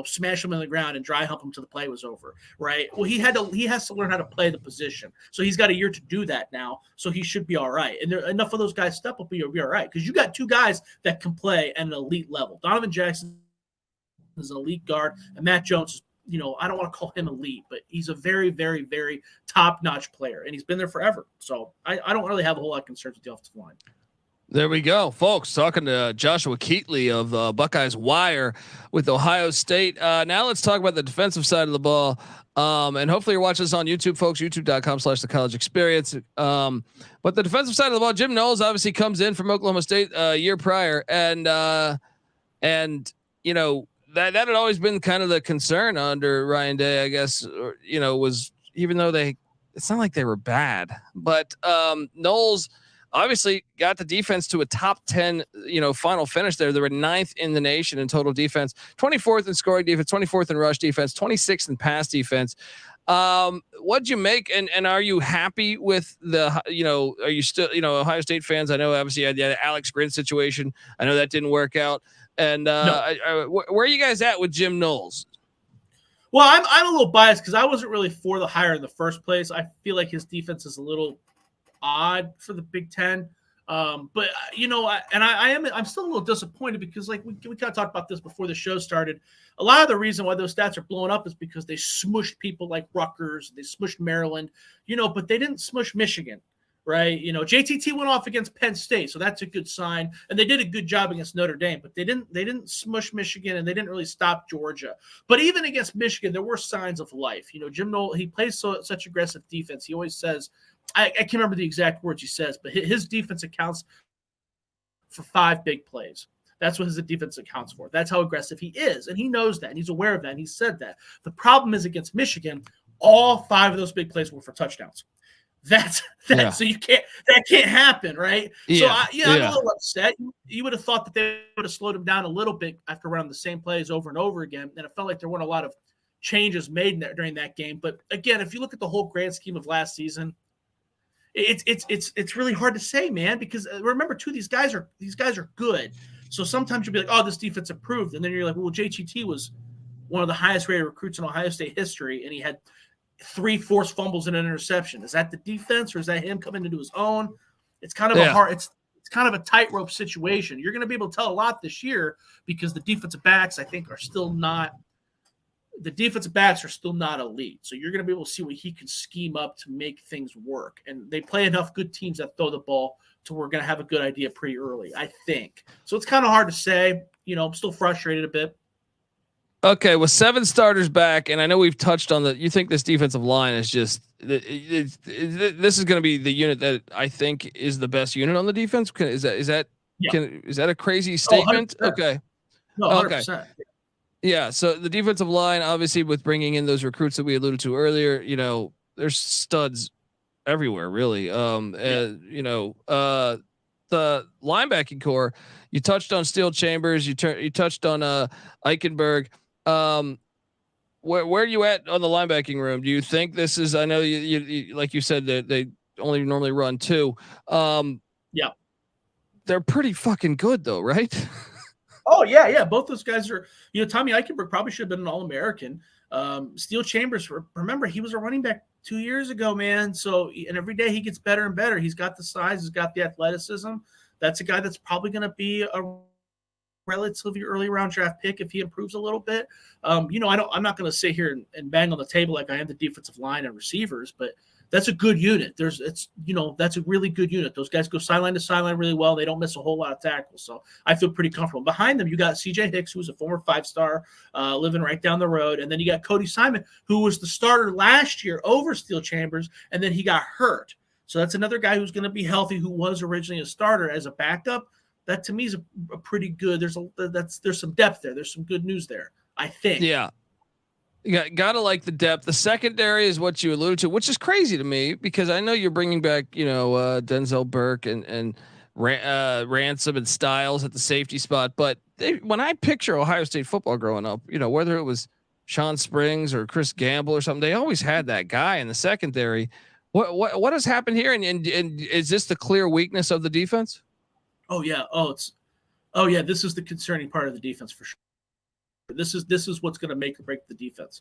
smash them in the ground and dry hump them till the play was over, right? Well, he has to learn how to play the position. So he's got a year to do that now. So he should be all right. And enough of those guys step up, you'll be all right. Because you got two guys that can play at an elite level. Donovan Jackson is an elite guard, and Matt Jones is, I don't want to call him elite, but he's a very, very, very top-notch player, and he's been there forever. So I don't really have a whole lot of concerns with the offensive line. There we go, folks. Talking to Joshua Keatley of Buckeyes Wire with Ohio State. Now let's talk about the defensive side of the ball. And hopefully you're watching this on YouTube, folks, youtube.com/thecollegeexperience. But the defensive side of the ball, Jim Knowles obviously comes in from Oklahoma State a year prior. And that had always been kind of the concern under Ryan Day, I guess, was, even though it's not like they were bad, but Knowles obviously got the defense to a top 10, final finish there. They were 9th in the nation in total defense, 24th in scoring defense, 24th in rush defense, 26th in pass defense. What'd you make? And are you happy with are you still, Ohio State fans? I know obviously you had the Alex Grin situation. I know that didn't work out. And where are you guys at with Jim Knowles? Well, I'm a little biased because I wasn't really for the hire in the first place. I feel like his defense is a little odd for the Big Ten. But I'm still a little disappointed because we kind of talked about this before the show started. A lot of the reason why those stats are blowing up is because they smushed people like Rutgers, they smushed Maryland, but they didn't smush Michigan, right? JTT went off against Penn State, so that's a good sign, and they did a good job against Notre Dame, but they didn't smush Michigan, and they didn't really stop Georgia. But even against Michigan, there were signs of life. Jim Knowles, he plays such aggressive defense. He always says, I can't remember the exact words he says, but his defense accounts for 5 big plays. That's what his defense accounts for. That's how aggressive he is, and he knows that, and he's aware of that, and he said that. The problem is against Michigan, all 5 of those big plays were for touchdowns. That's so that can't happen, right? Yeah. So I'm a little upset. You would have thought that they would have slowed him down a little bit after running the same plays over and over again, and it felt like there weren't a lot of changes made during that game. But again, if you look at the whole grand scheme of last season, it's really hard to say, man, because remember too, these guys are good. So sometimes you'll be like, oh, this defense improved, and then you're like, well, JTT was one of the highest rated recruits in Ohio State history, and he had 3 forced fumbles and an interception. Is that the defense, or is that him coming into his own? It's kind of it's kind of a tightrope situation. You're going to be able to tell a lot this year because the defensive backs, I think, are still not elite. So you're going to be able to see what he can scheme up to make things work. And they play enough good teams that throw the ball to we're going to have a good idea pretty early, I think. So it's kind of hard to say. I'm still frustrated a bit. Okay, with 7 starters back, and I know we've touched on you think this defensive line is just this is going to be the unit that I think is the best unit on the defense. Is that a crazy statement? Oh, okay. No, 100%. Okay. Yeah. So the defensive line, obviously, with bringing in those recruits that we alluded to earlier, there's studs everywhere, really. The linebacking core, you touched on Steel Chambers, you touched on Eichenberg. Where are you at on the linebacking room? Do you think this is? I know you like you said that they only normally run 2. They're pretty fucking good though, right? Oh yeah. Both those guys are. Tommy Eichenberg probably should have been an All-American. Steel Chambers, remember he was a running back 2 years ago, man. So and every day he gets better and better. He's got the size, he's got the athleticism. That's a guy that's probably going to be a relatively early round draft pick if he improves a little bit. I'm not going to sit here and bang on the table like I am the defensive line and receivers, but that's a good unit. That's a really good unit. Those guys go sideline to sideline really well. They don't miss a whole lot of tackles. So I feel pretty comfortable. Behind them, you got CJ Hicks, who's a former 5-star, living right down the road. And then you got Cody Simon, who was the starter last year over Steel Chambers, and then he got hurt. So that's another guy who's going to be healthy, who was originally a starter as a backup. That to me is a pretty good. There's some depth there. There's some good news there, I think. Yeah. Gotta like the depth. The secondary is what you alluded to, which is crazy to me because I know you're bringing back, Denzel Burke and Ransom and Styles at the safety spot. But when I picture Ohio State football growing up, whether it was Sean Springs or Chris Gamble or something, they always had that guy in the secondary. What has happened here? And is this the clear weakness of the defense? Oh yeah. This is the concerning part of the defense for sure. This is what's going to make or break the defense.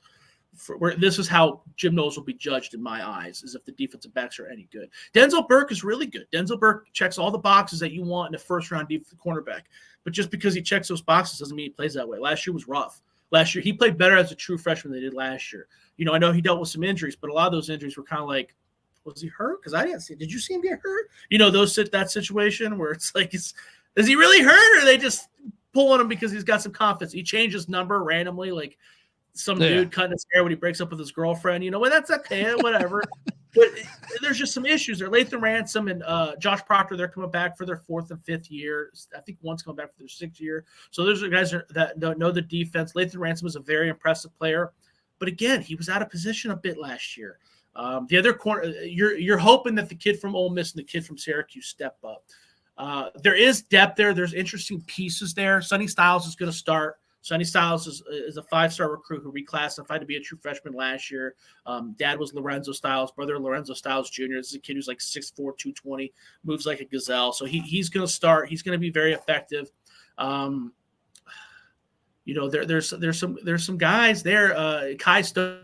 This is how Jim Knowles will be judged in my eyes, is if the defensive backs are any good. Denzel Burke is really good. Denzel Burke checks all the boxes that you want in a first-round defensive cornerback. But just because he checks those boxes doesn't mean he plays that way. Last year was rough. Last year he played better as a true freshman than he did last year. I know he dealt with some injuries, but a lot of those injuries were kind of like, was he hurt? Because I didn't see. Did you see him get hurt? That situation where it's like, is he really hurt, or are they just pulling him because he's got some confidence? He changed his number randomly, like some dude cutting his hair when he breaks up with his girlfriend. Well, that's okay, whatever. But there's just some issues there. Lathan Ransom and Josh Proctor, they're coming back for their 4th and 5th year. I think one's coming back for their 6th year. So those are guys that don't know the defense. Lathan Ransom is a very impressive player, but again, he was out of position a bit last year. The other corner, you're hoping that the kid from Ole Miss and the kid from Syracuse step up. There is depth there. There's interesting pieces there. Sonny Styles is going to start. Sonny Styles is a 5-star recruit who reclassified to be a true freshman last year. Dad was Lorenzo Styles, brother Lorenzo Styles Jr. This is a kid who's like 6'4", 220, moves like a gazelle. So he's going to start. He's going to be very effective. There's some guys there. Kai Stover,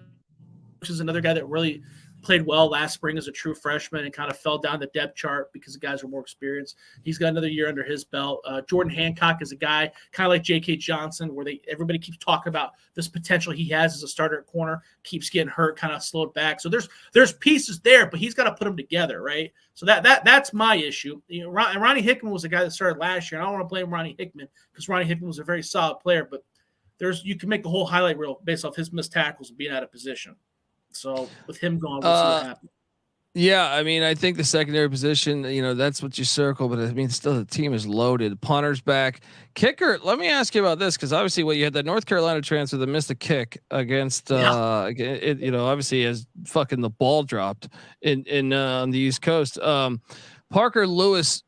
which is another guy that really played well last spring as a true freshman and kind of fell down the depth chart because the guys were more experienced. He's got another year under his belt. Jordan Hancock is a guy kind of like J.K. Johnson, where everybody keeps talking about this potential he has as a starter at corner, keeps getting hurt, kind of slowed back. So there's pieces there, but he's got to put them together, right? So that's my issue. Ronnie Hickman was a guy that started last year, and I don't want to blame Ronnie Hickman because Ronnie Hickman was a very solid player, but you can make a whole highlight reel based off his missed tackles and being out of position. So with him gone, we'll see what happens. Yeah, I think the secondary position, that's what you circle, but still the team is loaded. Punter's back. Kicker, let me ask you about this, because obviously you had that North Carolina transfer that missed a kick against, obviously as fucking the ball dropped in on the East Coast. Parker Lewis,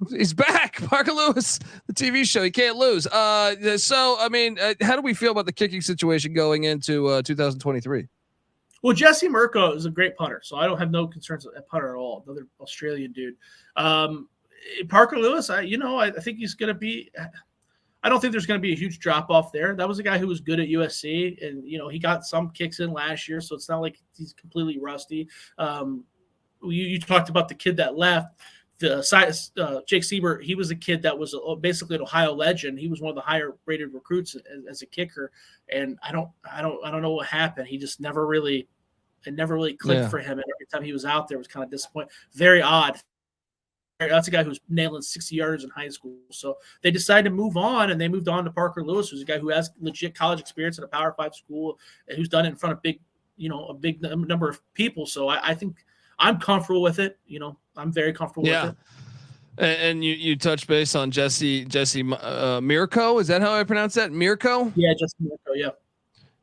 he's back. Parker Lewis, the TV show, he can't lose. How do we feel about the kicking situation going into 2023? Well, Jesse Mirko is a great punter, so I don't have no concerns at punter at all. Another Australian dude. Parker Lewis, I think he's going to be. I don't think there's going to be a huge drop off there. That was a guy who was good at USC, and he got some kicks in last year, so it's not like he's completely rusty. You talked about the kid that left. Jake Sieber, he was a kid that was basically an Ohio legend. He was one of the higher rated recruits as a kicker, and I don't know what happened. He just never really clicked for him. And every time he was out there, it was kind of disappointing. Very odd. That's a guy who's nailing 60 yards in high school. So they decided to move on, and they moved on to Parker Lewis, who's a guy who has legit college experience at a Power 5 school and who's done it in front of a big number of people. So I think I'm comfortable with it. I'm very comfortable with it. And you touched base on Jesse Mirko. Is that how I pronounce that? Mirko? Yeah, Jesse Mirko. Yeah.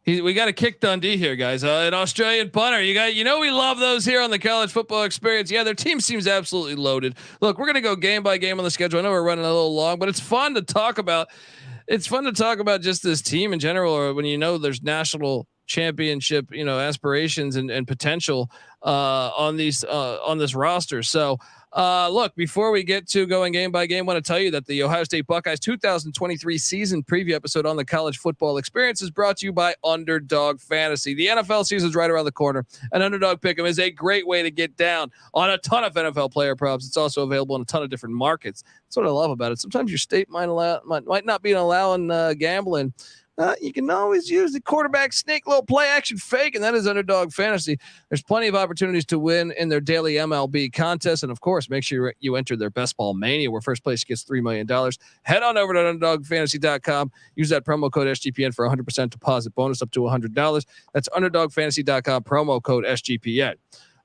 We got to kick Dundee here, guys. An Australian punter. We love those here on the College Football Experience. Yeah, their team seems absolutely loaded. Look, we're gonna go game by game on the schedule. I know we're running a little long, but it's fun to talk about. It's fun to talk about just this team in general, or when there's national championship, aspirations and potential on this roster. So look, before we get to going game by game, I want to tell you that the Ohio State Buckeyes 2023 season preview episode on the College Football Experience is brought to you by Underdog Fantasy. The NFL season is right around the corner, and Underdog Pick'em is a great way to get down on a ton of NFL player props. It's also available in a ton of different markets. That's what I love about it. Sometimes your state might not be allowing gambling. you can always use the quarterback sneak, little play action fake, and that is Underdog Fantasy. There's plenty of opportunities to win in their daily MLB contest, and of course, make sure you enter their Best Ball Mania, where first place gets $3 million. Head on over to UnderdogFantasy.com. Use that promo code SGPN for 100% deposit bonus up to $100. That's UnderdogFantasy.com, promo code SGPN.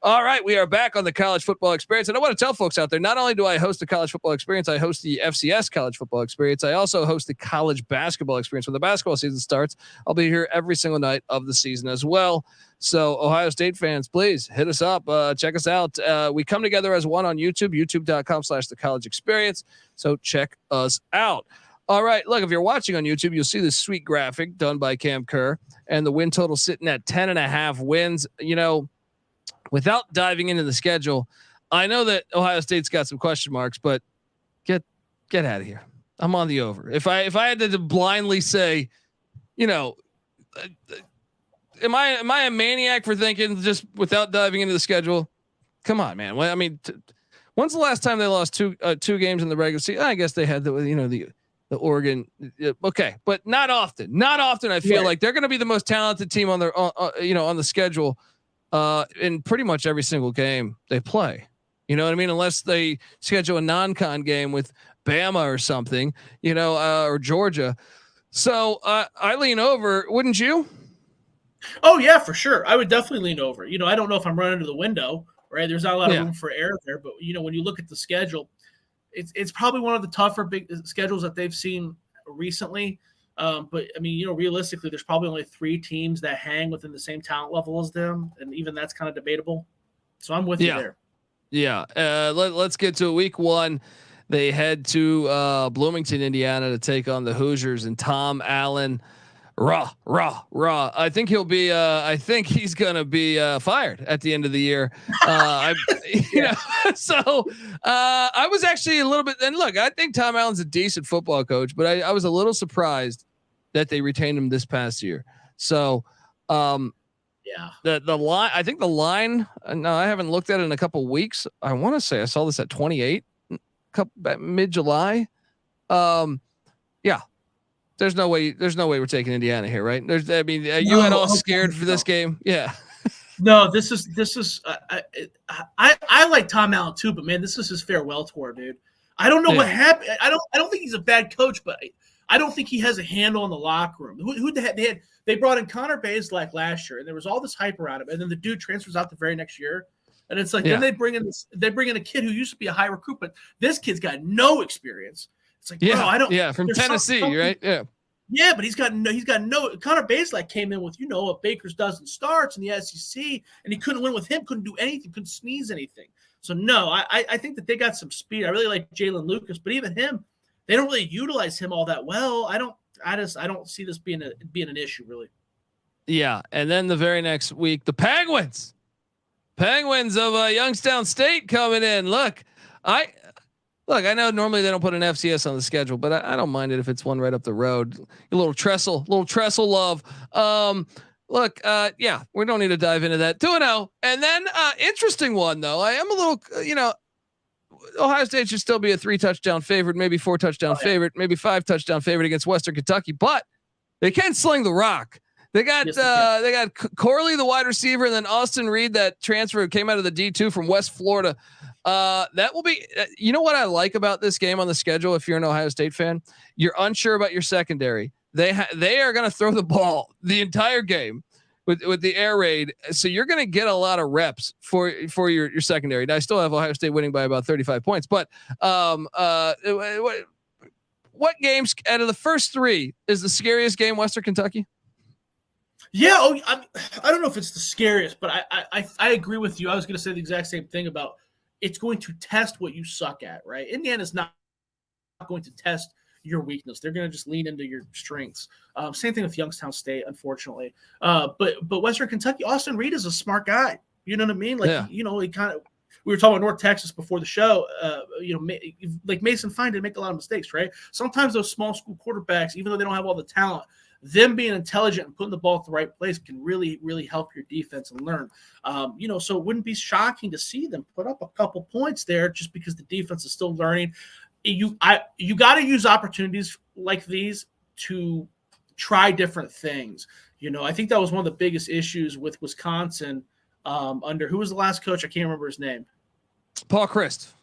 All right, we are back on the College Football Experience. And I want to tell folks out there, not only do I host the College Football Experience, I host the FCS College Football Experience. I also host the College Basketball Experience. When the basketball season starts, I'll be here every single night of the season as well. So Ohio State fans, please hit us up. Check us out. We come together as one on YouTube, youtube.com/the College Experience. So check us out. All right, look, if you're watching on YouTube, you'll see this sweet graphic done by Cam Kerr and the win total sitting at 10.5 wins. You know, without diving into the schedule, I know that Ohio State's got some question marks, but get out of here. I'm on the over. If I had to blindly say, you know, am I a maniac for thinking just without diving into the schedule? Come on, man. Well, I mean, when's the last time they lost two games in the regular season? I guess they had the Oregon. Okay, but not often. Not often. I feel like they're going to be the most talented team on their on the schedule. In pretty much every single game they play, you know what I mean? Unless they schedule a non-con game with Bama or something, or Georgia. So I lean over, wouldn't you? Oh yeah, for sure. I would definitely lean over. I don't know if I'm running to the window, right? There's not a lot of room for error there, but when you look at the schedule, it's probably one of the tougher big schedules that they've seen recently. But I mean, realistically, there's probably only 3 teams that hang within the same talent level as them, and even that's kind of debatable. So I'm with you there. Yeah. Let's get to week 1. They head to Bloomington, Indiana, to take on the Hoosiers, and Tom Allen, raw. I think he'll be. I think he's gonna be fired at the end of the year. So I was actually a little bit. And look, I think Tom Allen's a decent football coach, but I was a little surprised that they retained him this past year. So the line. I think the line. No, I haven't looked at it in a couple of weeks. I want to say I saw this at 28, mid-July. There's no way we're taking Indiana here, right? You had all scared for this game. Yeah. No, this is I like Tom Allen too, but man, this is his farewell tour, dude. I don't know what happened. I don't think he's a bad coach, but I don't think he has a handle in the locker room. They brought in Connor Bazelak last year, and there was all this hype around him, and then the dude transfers out the very next year. And it's like, then they bring in a kid who used to be a high recruit, but this kid's got no experience. It's like, from Tennessee, right? Yeah, but he's got no. Connor Bazelak came in with a baker's dozen starts in the SEC, and he couldn't win with him. Couldn't do anything. Couldn't sneeze anything. So no, I think that they got some speed. I really like Jalen Lucas, but even him, they don't really utilize him all that well. I don't see this being an issue really. Yeah, and then the very next week, the Penguins of Youngstown State coming in. Look, I know normally they don't put an FCS on the schedule, but I don't mind it if it's one right up the road. A little trestle love. We don't need to dive into that. 2-0. And then interesting one though. I am a little, Ohio State should still be a 3 touchdown favorite, maybe 4 touchdown favorite, maybe 5 touchdown favorite against Western Kentucky, but they can sling the rock. They got Corley, the wide receiver, and then Austin Reed, that transfer came out of the D2 from West Florida. That will be, what I like about this game on the schedule. If you're an Ohio State fan, you're unsure about your secondary. They are going to throw the ball the entire game with the air raid. So you're going to get a lot of reps for your secondary. Now I still have Ohio State winning by about 35 points, but, what games out of the first 3 is the scariest game? Western Kentucky? Yeah. I don't know if it's the scariest, but I agree with you. I was going to say the exact same thing about it's going to test what you suck at, right? Indiana's not going to test your weakness. They're going to just lean into your strengths. Same thing with Youngstown State, unfortunately. But Western Kentucky, Austin Reed is a smart guy. You know what I mean? He kind of, we were talking about North Texas before the show, like Mason Fine didn't make a lot of mistakes, right? Sometimes those small school quarterbacks, even though they don't have all the talent, them being intelligent and putting the ball at the right place can really, really help your defense and learn. So it wouldn't be shocking to see them put up a couple points there just because the defense is still learning. You got to use opportunities like these to try different things. I think that was one of the biggest issues with Wisconsin under who was the last coach? I can't remember his name. Paul Chryst.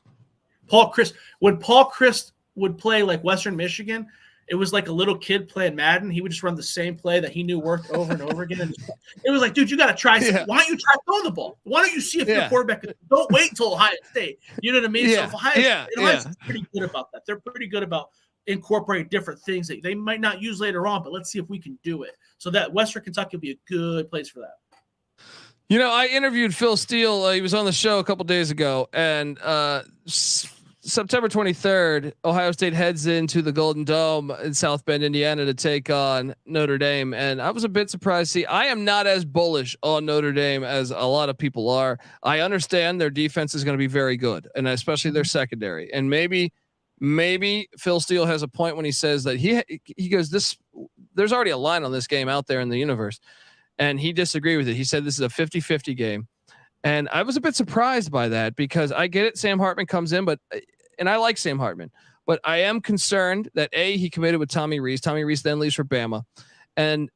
When Paul Chryst would play like Western Michigan, it was like a little kid playing Madden. He would just run the same play that he knew worked over and over again. And it was like, dude, you got to try. Yeah. Why don't you try throwing the ball? Why don't you see if your quarterback – don't wait until Ohio State. You know what I mean? Yeah. So Ohio State's pretty good about that. They're pretty good about incorporating different things that they might not use later on, but let's see if we can do it. So that Western Kentucky will be a good place for that. I interviewed Phil Steele. He was on the show a couple days ago, and September 23rd, Ohio State heads into the Golden Dome in South Bend, Indiana, to take on Notre Dame. And I was a bit surprised. See, I am not as bullish on Notre Dame as a lot of people are. I understand their defense is going to be very good, and especially their secondary. And maybe Phil Steele has a point when he says that he goes, there's already a line on this game out there in the universe. And he disagreed with it. He said this is a 50-50 game. And I was a bit surprised by that, because I get it. Sam Hartman comes in, and I like Sam Hartman, but I am concerned that he committed with Tommy Rees. Tommy Rees then leaves for Bama, and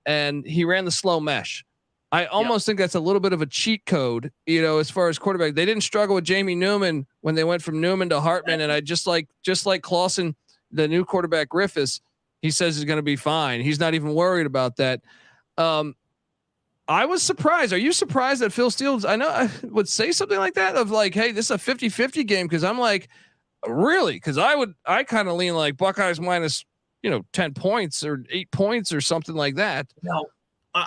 he ran the slow mesh. I almost think that's a little bit of a cheat code, as far as quarterback. They didn't struggle with Jamie Newman when they went from Newman to Hartman. And I just like Clausen, the new quarterback Griffiths, he says is going to be fine. He's not even worried about that. I was surprised. Are you surprised that Phil Steele, I know I would say something like that, of like, hey, this is a 50-50 game? Cause I'm like, really? Cause I kind of lean like Buckeyes minus, 10 points or 8 points or something like that. No,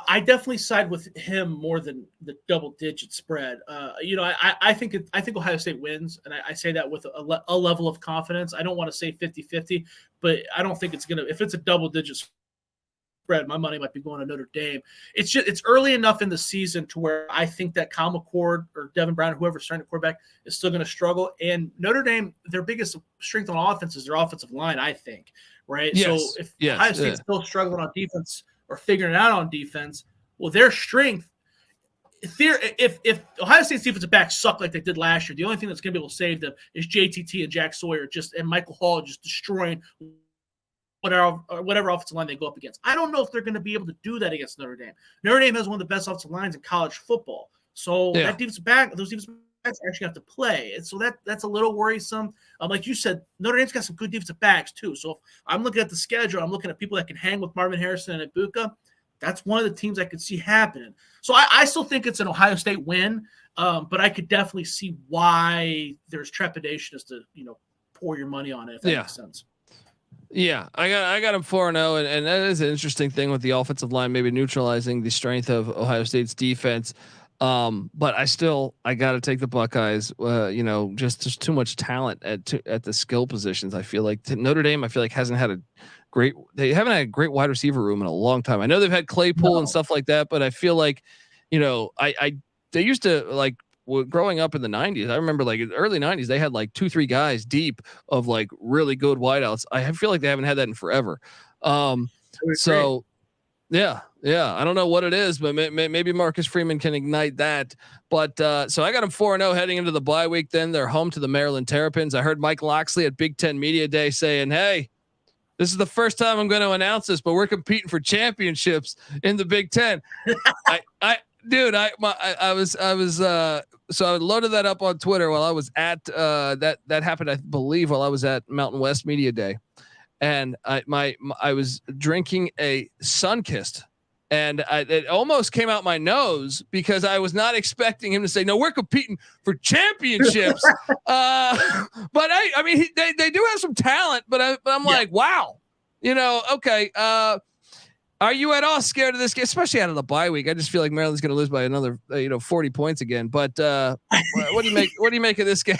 I definitely side with him more than the double digit spread. I think Ohio State wins. And I say that with a level of confidence. I don't want to say 50-50, but I don't think it's going to, if it's a double digit spread, my money might be going to Notre Dame. It's early enough in the season to where I think that Kyle McCord or Devin Brown, whoever's starting the quarterback, is still going to struggle. And Notre Dame, their biggest strength on offense is their offensive line, I think. Right. Yes. So if Ohio State's still struggling on defense or figuring it out on defense, well, their strength, if Ohio State's defensive backs suck like they did last year, the only thing that's going to be able to save them is JTT and Jack Sawyer and Michael Hall just destroying whatever offensive line they go up against. I don't know if they're going to be able to do that against Notre Dame. Notre Dame has one of the best offensive lines in college football. So those defensive backs actually have to play. And so that's a little worrisome. Like you said, Notre Dame's got some good defensive backs too. So if I'm looking at the schedule, I'm looking at people that can hang with Marvin Harrison and Egbuka. That's one of the teams I could see happening. So I still think it's an Ohio State win, but I could definitely see why there's trepidation as to, pour your money on it, if that makes sense. Yeah, I got him 4-0, and that is an interesting thing with the offensive line, maybe neutralizing the strength of Ohio State's defense. But I got to take the Buckeyes. Just there's too much talent at the skill positions. I feel like Notre Dame, hasn't had they haven't had a great wide receiver room in a long time. I know they've had Claypool and stuff like that, but I feel like, they used to like. Growing up in the 90s, I remember like in the early 90s, they had like 2-3 guys deep of like really good wideouts. I feel like they haven't had that in forever. So yeah. I don't know what it is, but maybe Marcus Freeman can ignite that. But so I got them 4-0 heading into the bye week. Then they're home to the Maryland Terrapins. I heard Mike Loxley at Big Ten Media Day saying, hey, this is the first time I'm going to announce this, but we're competing for championships in the Big Ten. So I loaded that up on Twitter while I was at that happened, I believe, while I was at Mountain West Media Day, and I was drinking a Sunkist, and it almost came out my nose because I was not expecting him to say, no, we're competing for championships. But they do have some talent, but I'm like, wow, okay. Are you at all scared of this game, especially out of the bye week? I just feel like Maryland's going to lose by another, 40 points again. But what do you make? What do you make of this game?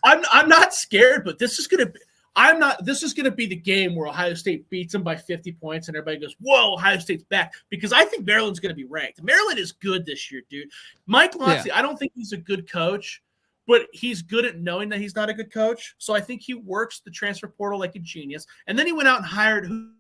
I'm not scared, but this is going to be the game where Ohio State beats them by 50 points, and everybody goes, "Whoa, Ohio State's back!" Because I think Maryland's going to be ranked. Maryland is good this year, dude. Mike Loxley, I don't think he's a good coach, but he's good at knowing that he's not a good coach. So I think he works the transfer portal like a genius. And then he went out and hired who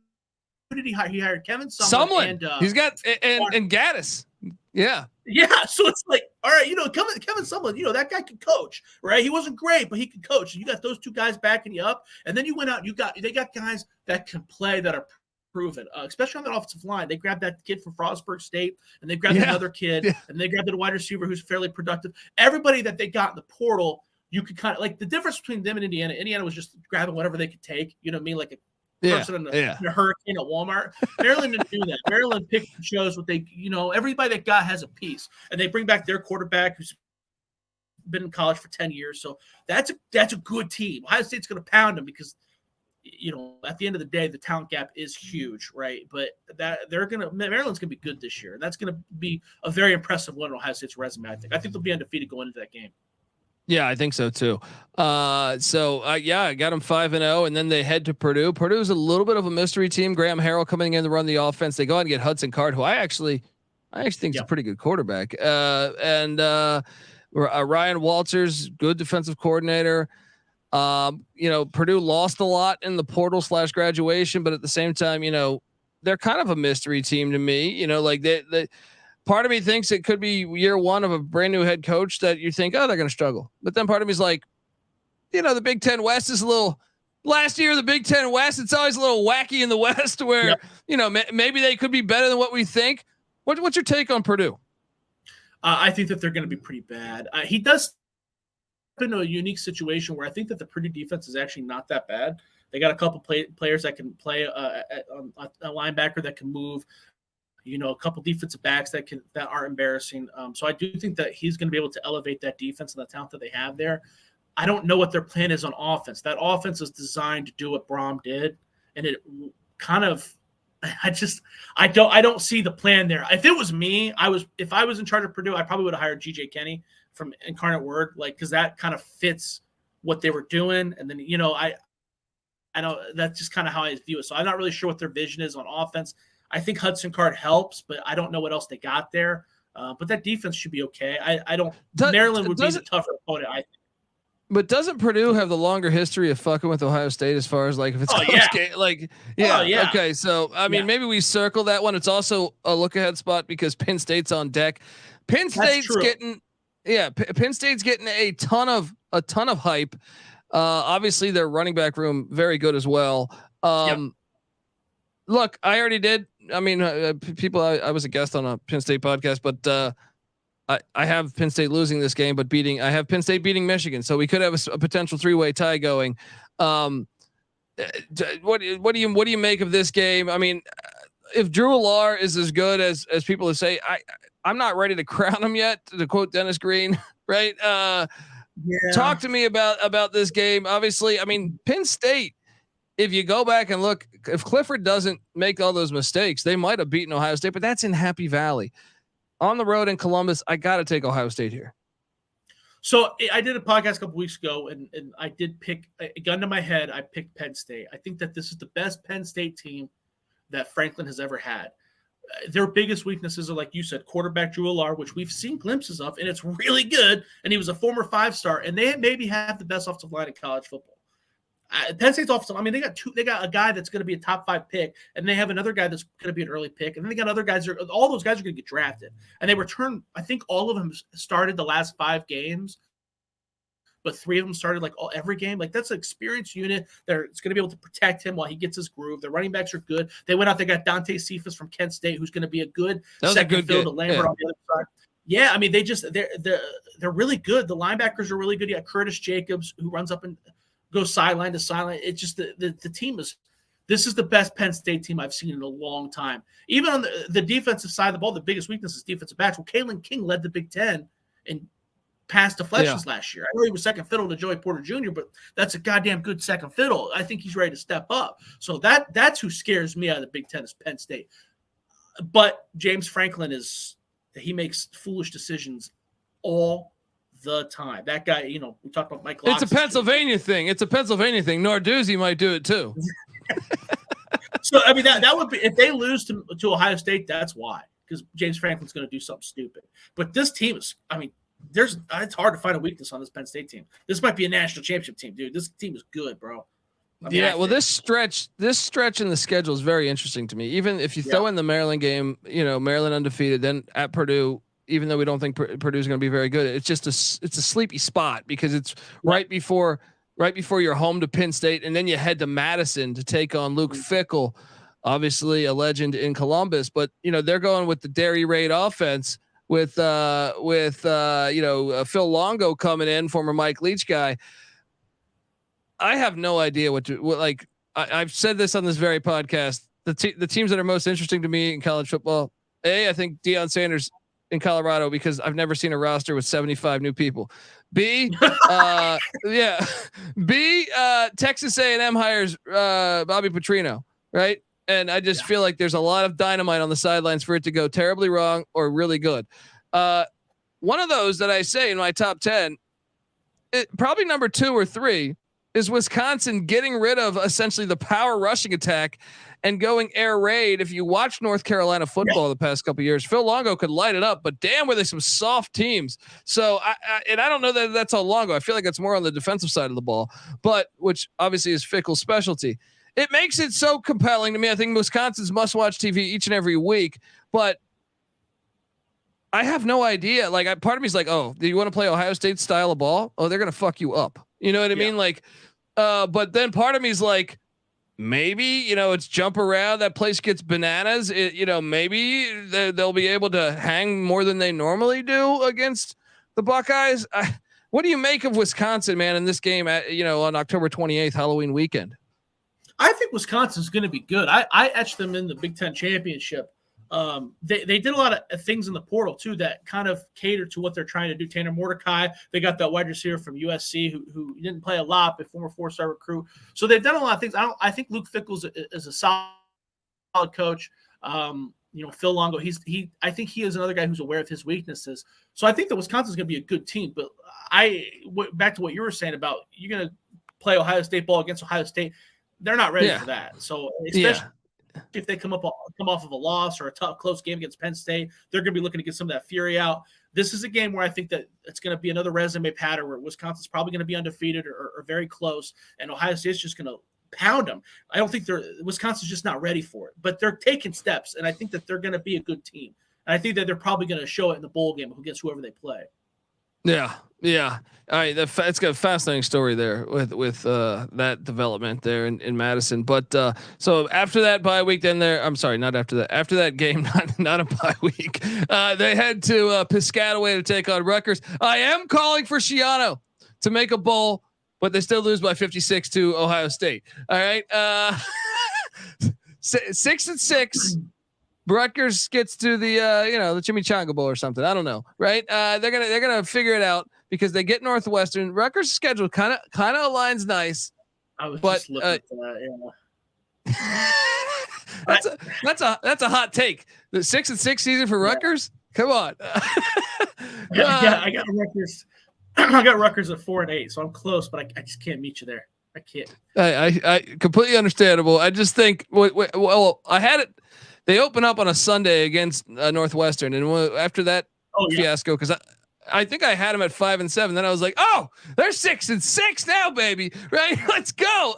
did he hire? He hired Kevin Sumlin. And, he's got and Gaddis. Yeah. Yeah. So it's like, all right, Kevin Sumlin, that guy can coach, right? He wasn't great, but he can coach. You got those two guys backing you up. And then you went out, they got guys that can play that are proven, especially on that offensive line. They grabbed that kid from Frostburg State, and they grabbed another kid, and they grabbed a wide receiver who's fairly productive. Everybody that they got in the portal, you could kind of like the difference between them and Indiana. Indiana was just grabbing whatever they could take. You know what I mean? Like a person in a hurricane at Walmart. Maryland didn't do that. Maryland picked and chose what they, everybody that got has a piece, and they bring back their quarterback who's been in college for 10 years. So that's a good team. Ohio State's going to pound them because, at the end of the day, the talent gap is huge, right? But Maryland's going to be good this year. And that's going to be a very impressive one on Ohio State's resume, I think. I think they'll be undefeated going into that game. Yeah, I think so too. I got them 5-0, and then they head to Purdue. Purdue's a little bit of a mystery team. Graham Harrell coming in to run the offense. They go out and get Hudson Card, who I actually think is a pretty good quarterback. Ryan Walters, good defensive coordinator. Purdue lost a lot in the portal / graduation, but at the same time, they're kind of a mystery team to me. They part of me thinks it could be year one of a brand new head coach that you think, oh, they're going to struggle. But then part of me is like, the Big Ten West is last year, the Big Ten West, it's always a little wacky in the West where, maybe they could be better than what we think. What's your take on Purdue? I think that they're going to be pretty bad. He does in a unique situation where I think that the Purdue defense is actually not that bad. They got a couple players that can play a linebacker that can move, a couple defensive backs that are embarrassing. So I do think that he's going to be able to elevate that defense and the talent that they have there. I don't know what their plan is on offense. That offense is designed to do what Brom did, and it kind of. I don't see the plan there. If it was me, if I was in charge of Purdue, I probably would have hired GJ Kenny from Incarnate Word, because that kind of fits what they were doing. And then, I know that's just kind of how I view it. So I'm not really sure what their vision is on offense. I think Hudson Card helps, but I don't know what else they got there. But that defense should be okay. Maryland would be a tougher opponent, I think. But doesn't Purdue have the longer history of fucking with Ohio State as far as if it's okay. So maybe we circle that one. It's also a look ahead spot because Penn State's on deck. Penn State's getting a ton of hype. Obviously their running back room very good as well. Look, I already did. I was a guest on a Penn State podcast, but I have Penn State losing this game, but I have Penn State beating Michigan. So we could have a potential 3-way tie going. What do you make of this game? If Drew Allar is as good as people say, I'm not ready to crown him yet, to quote Dennis Green, right? Talk to me about this game. Obviously, Penn State, if you go back and look, if Clifford doesn't make all those mistakes, they might have beaten Ohio State, but that's in Happy Valley. On the road in Columbus, I got to take Ohio State here. So I did a podcast a couple weeks ago, and I did pick a gun to my head. I picked Penn State. I think that this is the best Penn State team that Franklin has ever had. Their biggest weaknesses are, like you said, quarterback Drew Allar, which we've seen glimpses of, and it's really good. And he was a former 5-star, and they maybe have the best offensive line in college football. Penn State's offensive. They got a guy that's going to be a top 5 pick, and they have another guy that's going to be an early pick, and then they got other guys. All those guys are going to get drafted, and they return. I think all of them started the last 5 games, but 3 of them started every game. That's an experienced unit. It's going to be able to protect him while he gets his groove. Their running backs are good. They went out. They got Dante Cephas from Kent State, who's going to be a good second field to Lambert on the other side. Yeah, they're really good. The linebackers are really good. You got Curtis Jacobs, who runs up and goes sideline to sideline. It's just the team is. This is the best Penn State team I've seen in a long time. Even on the defensive side of the ball, the biggest weakness is defensive backs. Well, Kalen King led the Big Ten in pass deflections last year. I know he was second fiddle to Joey Porter Jr., but that's a goddamn good second fiddle. I think he's ready to step up. So that's who scares me out of the Big Ten is Penn State. But James Franklin he makes foolish decisions all the time. That guy, we talked about Mike Locke. It's a Pennsylvania thing. Narduzzi might do it too. So that would be, if they lose to Ohio State, that's why, because James Franklin's going to do something stupid. But this team is, it's hard to find a weakness on this Penn State team. This might be a national championship team, dude. This team is good, bro. This stretch in the schedule is very interesting to me. Even if you throw in the Maryland game, Maryland undefeated, then at Purdue, even though we don't think Purdue's going to be very good, it's just it's a sleepy spot because it's right before you're home to Penn State, and then you head to Madison to take on Luke Fickell. obviously a legend in Columbus, but they're going with the Derry Raid offense with Phil Longo coming in, former Mike Leach guy. I have no idea I've said this on this very podcast. The teams that are most interesting to me in college football, I think Deion Sanders in Colorado, because I've never seen a roster with 75 new people. B, Texas A&M hires Bobby Petrino, right? And I just feel like there's a lot of dynamite on the sidelines for it to go terribly wrong or really good. One of those that I say in my top 10, probably number 2 or 3, is Wisconsin getting rid of essentially the power rushing attack and going air raid. If you watch North Carolina football the past couple of years, Phil Longo could light it up, but damn, were they some soft teams. So I don't know that that's all Longo. I feel like it's more on the defensive side of the ball, but which obviously is Fickle's specialty. It makes it so compelling to me. I think Wisconsin's must-watch TV each and every week, but I have no idea. Like, part of me is like, oh, do you want to play Ohio State style of ball? Oh, they're going to fuck you up. You know what I mean? Like, but then part of me is like, maybe, it's jump around. That place gets bananas. Maybe they'll be able to hang more than they normally do against the Buckeyes. What do you make of Wisconsin, man, in this game on October 28th, Halloween weekend? I think Wisconsin's going to be good. I etched them in the Big Ten championship. They did a lot of things in the portal too that kind of cater to what they're trying to do. Tanner Mordecai, they got that wide receiver from USC who didn't play a lot, but former 4-star recruit. So they've done a lot of things. I think Luke Fickles is a solid coach. Phil Longo, I think he is another guy who's aware of his weaknesses. So I think that Wisconsin's going to be a good team. But back to what you were saying about you're going to play Ohio State ball against Ohio State. They're not ready for that. So especially if they come off of a loss or a tough close game against Penn State, they're going to be looking to get some of that fury out. This is a game where I think that it's going to be another resume pattern where Wisconsin's probably going to be undefeated or very close, and Ohio State's just going to pound them. I don't think Wisconsin's just not ready for it, but they're taking steps, and I think that they're going to be a good team. And I think that they're probably going to show it in the bowl game against whoever they play. Yeah. All right, it's got a fascinating story there with that development there in Madison. But so after that bye week, then I'm sorry, not after that. After that game, not a bye week. They head to Piscataway to take on Rutgers. I am calling for Schiano to make a bowl, but they still lose by 56 to Ohio State. All right, 6-6. Rutgers gets to the the Chimichanga Bowl or something. I don't know, right? They're gonna figure it out because they get Northwestern. Rutgers' schedule kind of aligns nice. I was just looking at that. That's a hot take. The 6-6 season for Rutgers. Come on. I got Rutgers. I got Rutgers at 4-8, so I'm close, but I just can't meet you there. I can't. I completely understandable. I just think well, I had it. They open up on a Sunday against Northwestern, and after that fiasco, because I think I had them at 5-7. Then I was like, oh, they're 6-6 now, baby. Right? Let's go.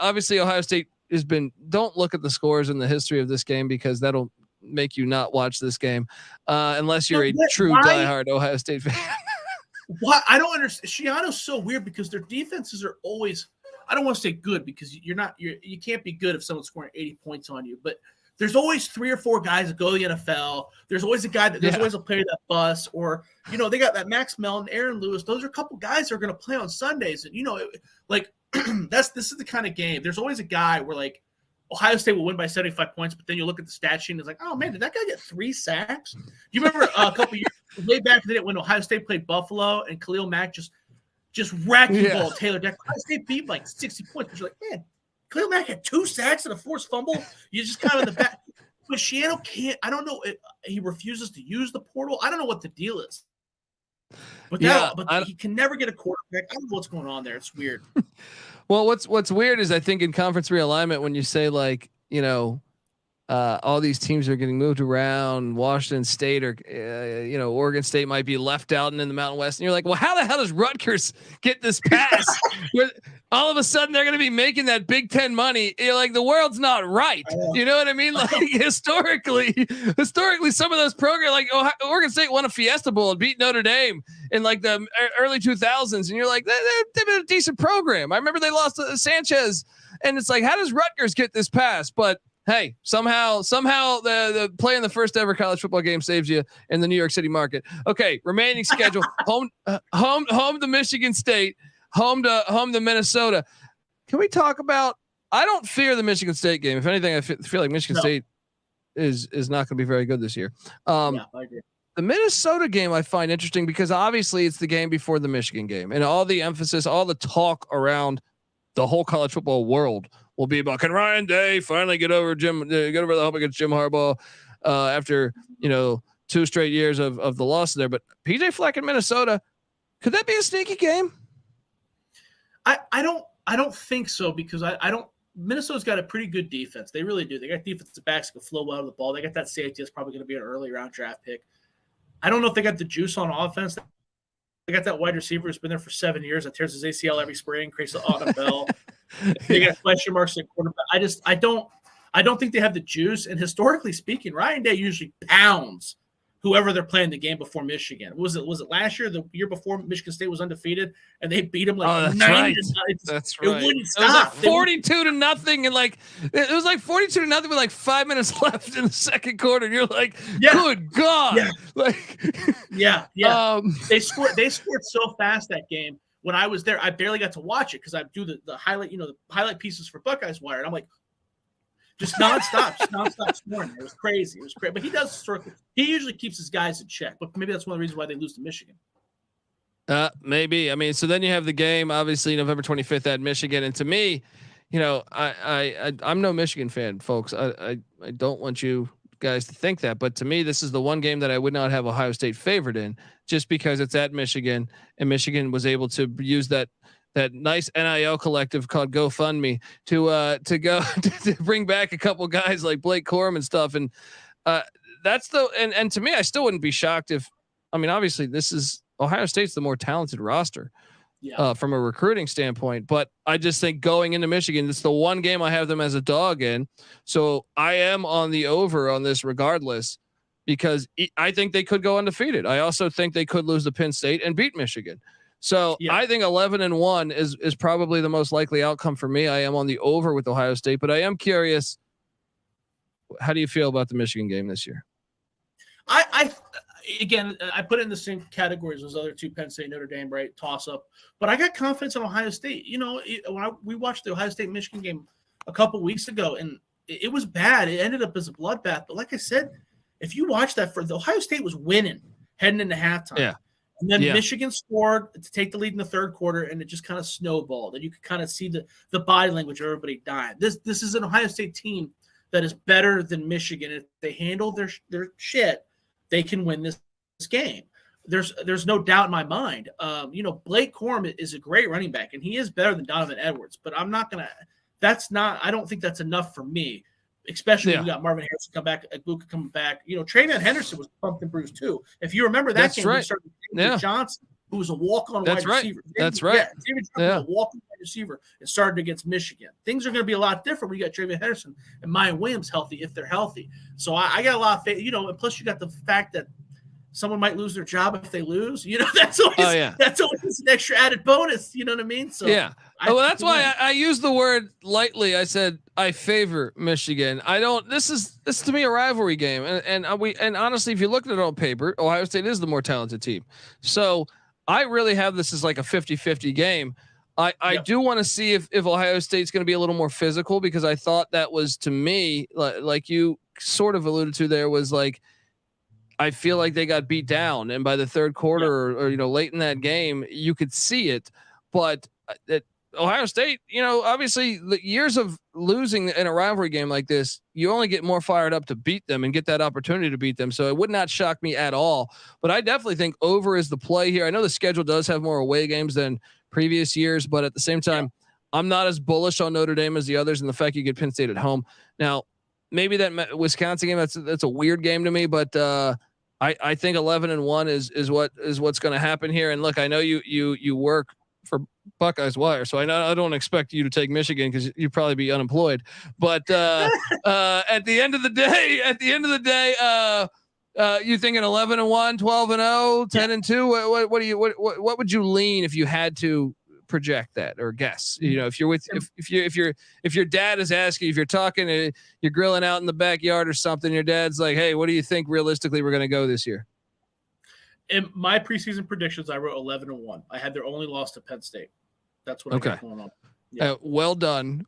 Obviously Ohio State has been. Don't look at the scores in the history of this game because that'll make you not watch this game unless you're a true diehard Ohio State fan. Why? I don't understand. Schiano's so weird because their defenses are always. I don't want to say good because you can't be good if someone's scoring 80 points on you, but there's always 3 or 4 guys that go to the NFL. There's always a guy there's always a player that busts, or, they got that Max Melton, Aaron Lewis. Those are a couple guys that are going to play on Sundays. And, this is the kind of game. There's always a guy where like Ohio State will win by 75 points, but then you look at the stat sheet and it's like, oh man, did that guy get 3 sacks? Do you remember a couple years way back in the day when Ohio State played Buffalo and Khalil Mack just wrecking ball Taylor Decker? Ohio State beat like 60 points, but you're like, man, Khalil Mack had 2 sacks and a forced fumble. You just kind of in the back. But Schiano can't. I don't know. He refuses to use the portal. I don't know what the deal is. But he can never get a quarterback. I don't know what's going on there. It's weird. Well, what's weird is I think in conference realignment when you say like all these teams are getting moved around, Washington State or Oregon State might be left out and in the Mountain West, and you're like, well, how the hell does Rutgers get this pass? Where all of a sudden they're going to be making that Big Ten money. You're like, the world's not right. You know what I mean? Like historically, some of those programs, like Oregon State won a Fiesta Bowl and beat Notre Dame in like the early 2000s, and you're like, they've been a decent program. I remember they lost to Sanchez And it's like, how does Rutgers get this pass? But hey, somehow the playing the first ever college football game saves you in the New York City market. Okay, remaining schedule: home to Michigan State, home to Minnesota. Can we talk about? I don't fear the Michigan State game. If anything, I feel like Michigan State is not going to be very good this year. I agree. The Minnesota game I find interesting because obviously it's the game before the Michigan game, and all the emphasis, all the talk around the whole college football world will be about, can Ryan Day finally get over the hump against Jim Harbaugh after 2 straight years of the loss there. But PJ Fleck in Minnesota, could that be a sneaky game? I don't think so, because Minnesota's got a pretty good defense. They really do. They got defensive backs that can flow well to the ball. They got that safety that's probably going to be an early round draft pick. I don't know if they got the juice on offense. They got that wide receiver who's been there for 7 years that tears his ACL every spring, creates the Autumn Bell. They got question marks at quarterback. I don't think they have the juice. And historically speaking, Ryan Day usually pounds whoever they're playing the game before Michigan. Was it last year, the year before Michigan State was undefeated, and they beat them like 90 to 9? That's right. It wouldn't stop. It was like 42-0, and like it was like 42-0 with like 5 minutes left in the second quarter. And you're like, good God. Yeah. Like, yeah. They scored so fast that game. When I was there, I barely got to watch it because I do the highlight, the highlight pieces for Buckeyes Wire. And I'm like, just nonstop scoring. It was crazy. But he does circle. He usually keeps his guys in check. But maybe that's one of the reasons why they lose to Michigan. Maybe. I mean, so then you have the game, obviously November 25th at Michigan. And to me, I'm no Michigan fan, folks. I don't want you guys to think that, but to me, this is the one game that I would not have Ohio State favored in, just because it's at Michigan, and Michigan was able to use that nice NIL collective called GoFundMe to go to bring back a couple guys like Blake Corum and stuff. And that's and to me, I still wouldn't be shocked if, I mean, obviously this is Ohio State's the more talented roster from a recruiting standpoint, but I just think going into Michigan, it's the one game I have them as a dog in. So I am on the over on this regardless, because I think they could go undefeated. I also think they could lose to Penn State and beat Michigan. So I think 11-1 is probably the most likely outcome for me. I am on the over with Ohio State, but I am curious, how do you feel about the Michigan game this year? I put it in the same category as those other two, Penn State, Notre Dame, right? Toss up. But I got confidence in Ohio State. We watched the Ohio State Michigan game a couple weeks ago, and it was bad. It ended up as a bloodbath. But like I said, if you watch that, the Ohio State was winning heading into halftime. Yeah. And then Michigan scored to take the lead in the third quarter, and it just kind of snowballed. And you could kind of see the body language of everybody dying. This is an Ohio State team that is better than Michigan. If they handle their shit, they can win this game. There's no doubt in my mind. Blake Corum is a great running back, and he is better than Donovan Edwards. But I don't think that's enough for me. Especially when you got Marvin Harrison come back, Egbuka coming back. Treveyon Henderson was pumped and bruised too. If you remember that game, we started with David Johnson, who was a walk-on wide receiver. That's right. David Johnson was a walk-on wide receiver and started against Michigan. Things are going to be a lot different when you got Treveyon Henderson and Maya Williams healthy, if they're healthy. So I got a lot of faith. And plus you got the fact that someone might lose their job if they lose. That's always that's always an extra added bonus. You know what I mean? So that's why I use the word lightly. I said I favor Michigan. I don't. This is to me a rivalry game, and honestly, if you look at it on paper, Ohio State is the more talented team. So I really have this as like a 50-50 game. I do want to see if Ohio State's going to be a little more physical, because I thought that was, to me, like you sort of alluded to there, was like, I feel like they got beat down, and by the third quarter or late in that game, you could see it. But Ohio State, obviously the years of losing in a rivalry game like this, you only get more fired up to beat them and get that opportunity to beat them. So it would not shock me at all. But I definitely think over is the play here. I know the schedule does have more away games than previous years, but at the same time, I'm not as bullish on Notre Dame as the others, and the fact you get Penn State at home. Now, maybe that Wisconsin game, that's a weird game to me, but I think 11-1 is what's going to happen here. And look, I know you work for Buckeyes Wire, so I don't expect you to take Michigan, because you'd probably be unemployed. But at the end of the day, you thinking 11-1, 12-0, 10-2? What would you lean if you had to project that or guess. You know, if you're with if your dad is asking, if you're talking, you're grilling out in the backyard or something, your dad's like, "Hey, what do you think realistically we're going to go this year?" In my preseason predictions, I wrote 11-1. I had their only loss to Penn State. That's what I got going on. Yeah. Well done.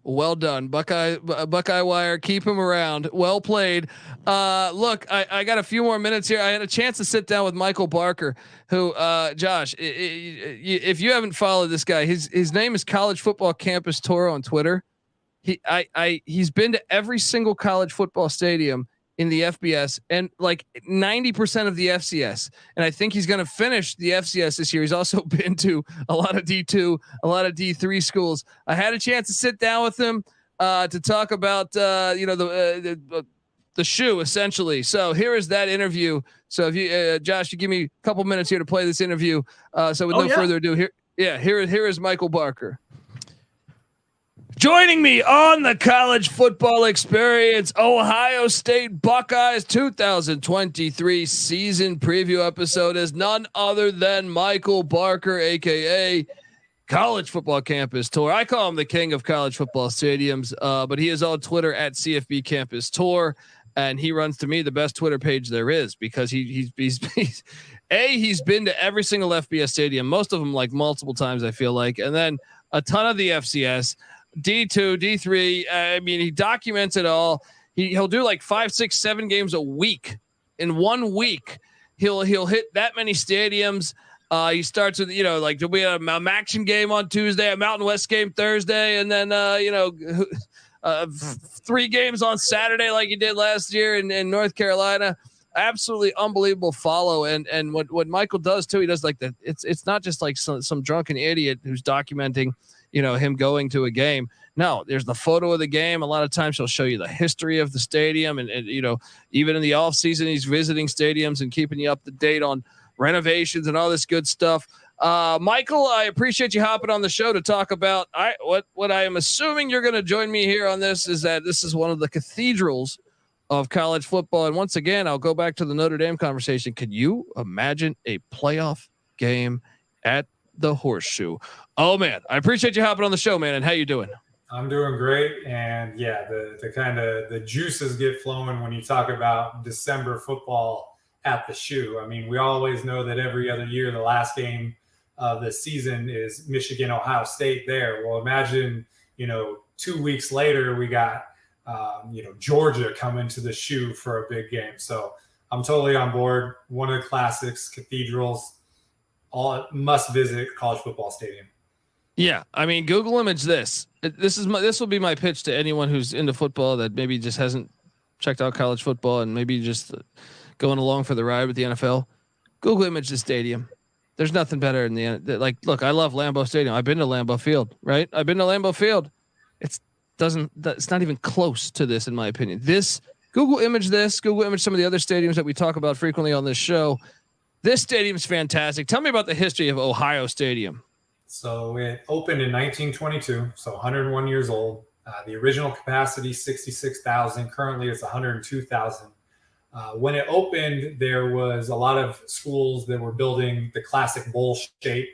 Buckeye Wire, keep him around. Well played. Look, I got a few more minutes here. I had a chance to sit down with Michael Barker, who, Josh, if you haven't followed this guy, his name is College Football Campus Tour on Twitter. He's been to every single college football stadium in the FBS and like 90% of the FCS. And I think he's going to finish the FCS this year. He's also been to a lot of D2, a lot of D3 schools. I had a chance to sit down with him to talk about, the shoe essentially. So here is that interview. So if you, Josh, you give me a couple minutes here to play this interview. So with further ado here is Michael Barker. Joining me on the College Football Experience, Ohio State Buckeyes 2023 season preview episode is none other than Michael Barker, aka College Football Campus Tour. I call him the king of college football stadiums, but he is on Twitter at CFB Campus Tour, and he runs to me the best Twitter page there is because he's been to every single FBS stadium, most of them like multiple times, I feel like, and then a ton of the FCS. D2, D3. I mean, he documents it all. He'll do like 5, 6, 7 games a week. In 1 week, he'll hit that many stadiums. He starts with, like there'll be a Maction game on Tuesday, a Mountain West game Thursday, and then 3 games on Saturday like he did last year in North Carolina. Absolutely unbelievable follow. And what Michael does too, he does like that. It's not just like some drunken idiot who's documenting him going to a game. No, there's the photo of the game. A lot of times he'll show you the history of the stadium. And even in the off season, he's visiting stadiums and keeping you up to date on renovations and all this good stuff. Michael, I appreciate you hopping on the show to talk about what I am assuming you're going to join me here on this is that this is one of the cathedrals of college football. And once again, I'll go back to the Notre Dame conversation. Could you imagine a playoff game at the Horseshoe? Oh man, I appreciate you hopping on the show, man. And how you doing? I'm doing great. And yeah, the kind of the juices get flowing when you talk about December football at the Shoe. I mean, we always know that every other year, the last game of the season is Michigan, Ohio State there. Well, imagine, 2 weeks later, we got, Georgia coming to the Shoe for a big game. So I'm totally on board. One of the classics, cathedrals, all must visit college football stadium. Yeah, I mean, Google image this. This will be my pitch to anyone who's into football that maybe just hasn't checked out college football and maybe just going along for the ride with the NFL. Google image the stadium. There's nothing better than look, I love Lambeau Stadium. I've been to Lambeau Field, right? I've been to Lambeau Field. It's not even close to this, in my opinion. Google image some of the other stadiums that we talk about frequently on this show. This stadium's fantastic. Tell me about the history of Ohio Stadium. So it opened in 1922, so 101 years old. The original capacity, 66,000. Currently, it's 102,000. When it opened, there was a lot of schools that were building the classic bowl shape,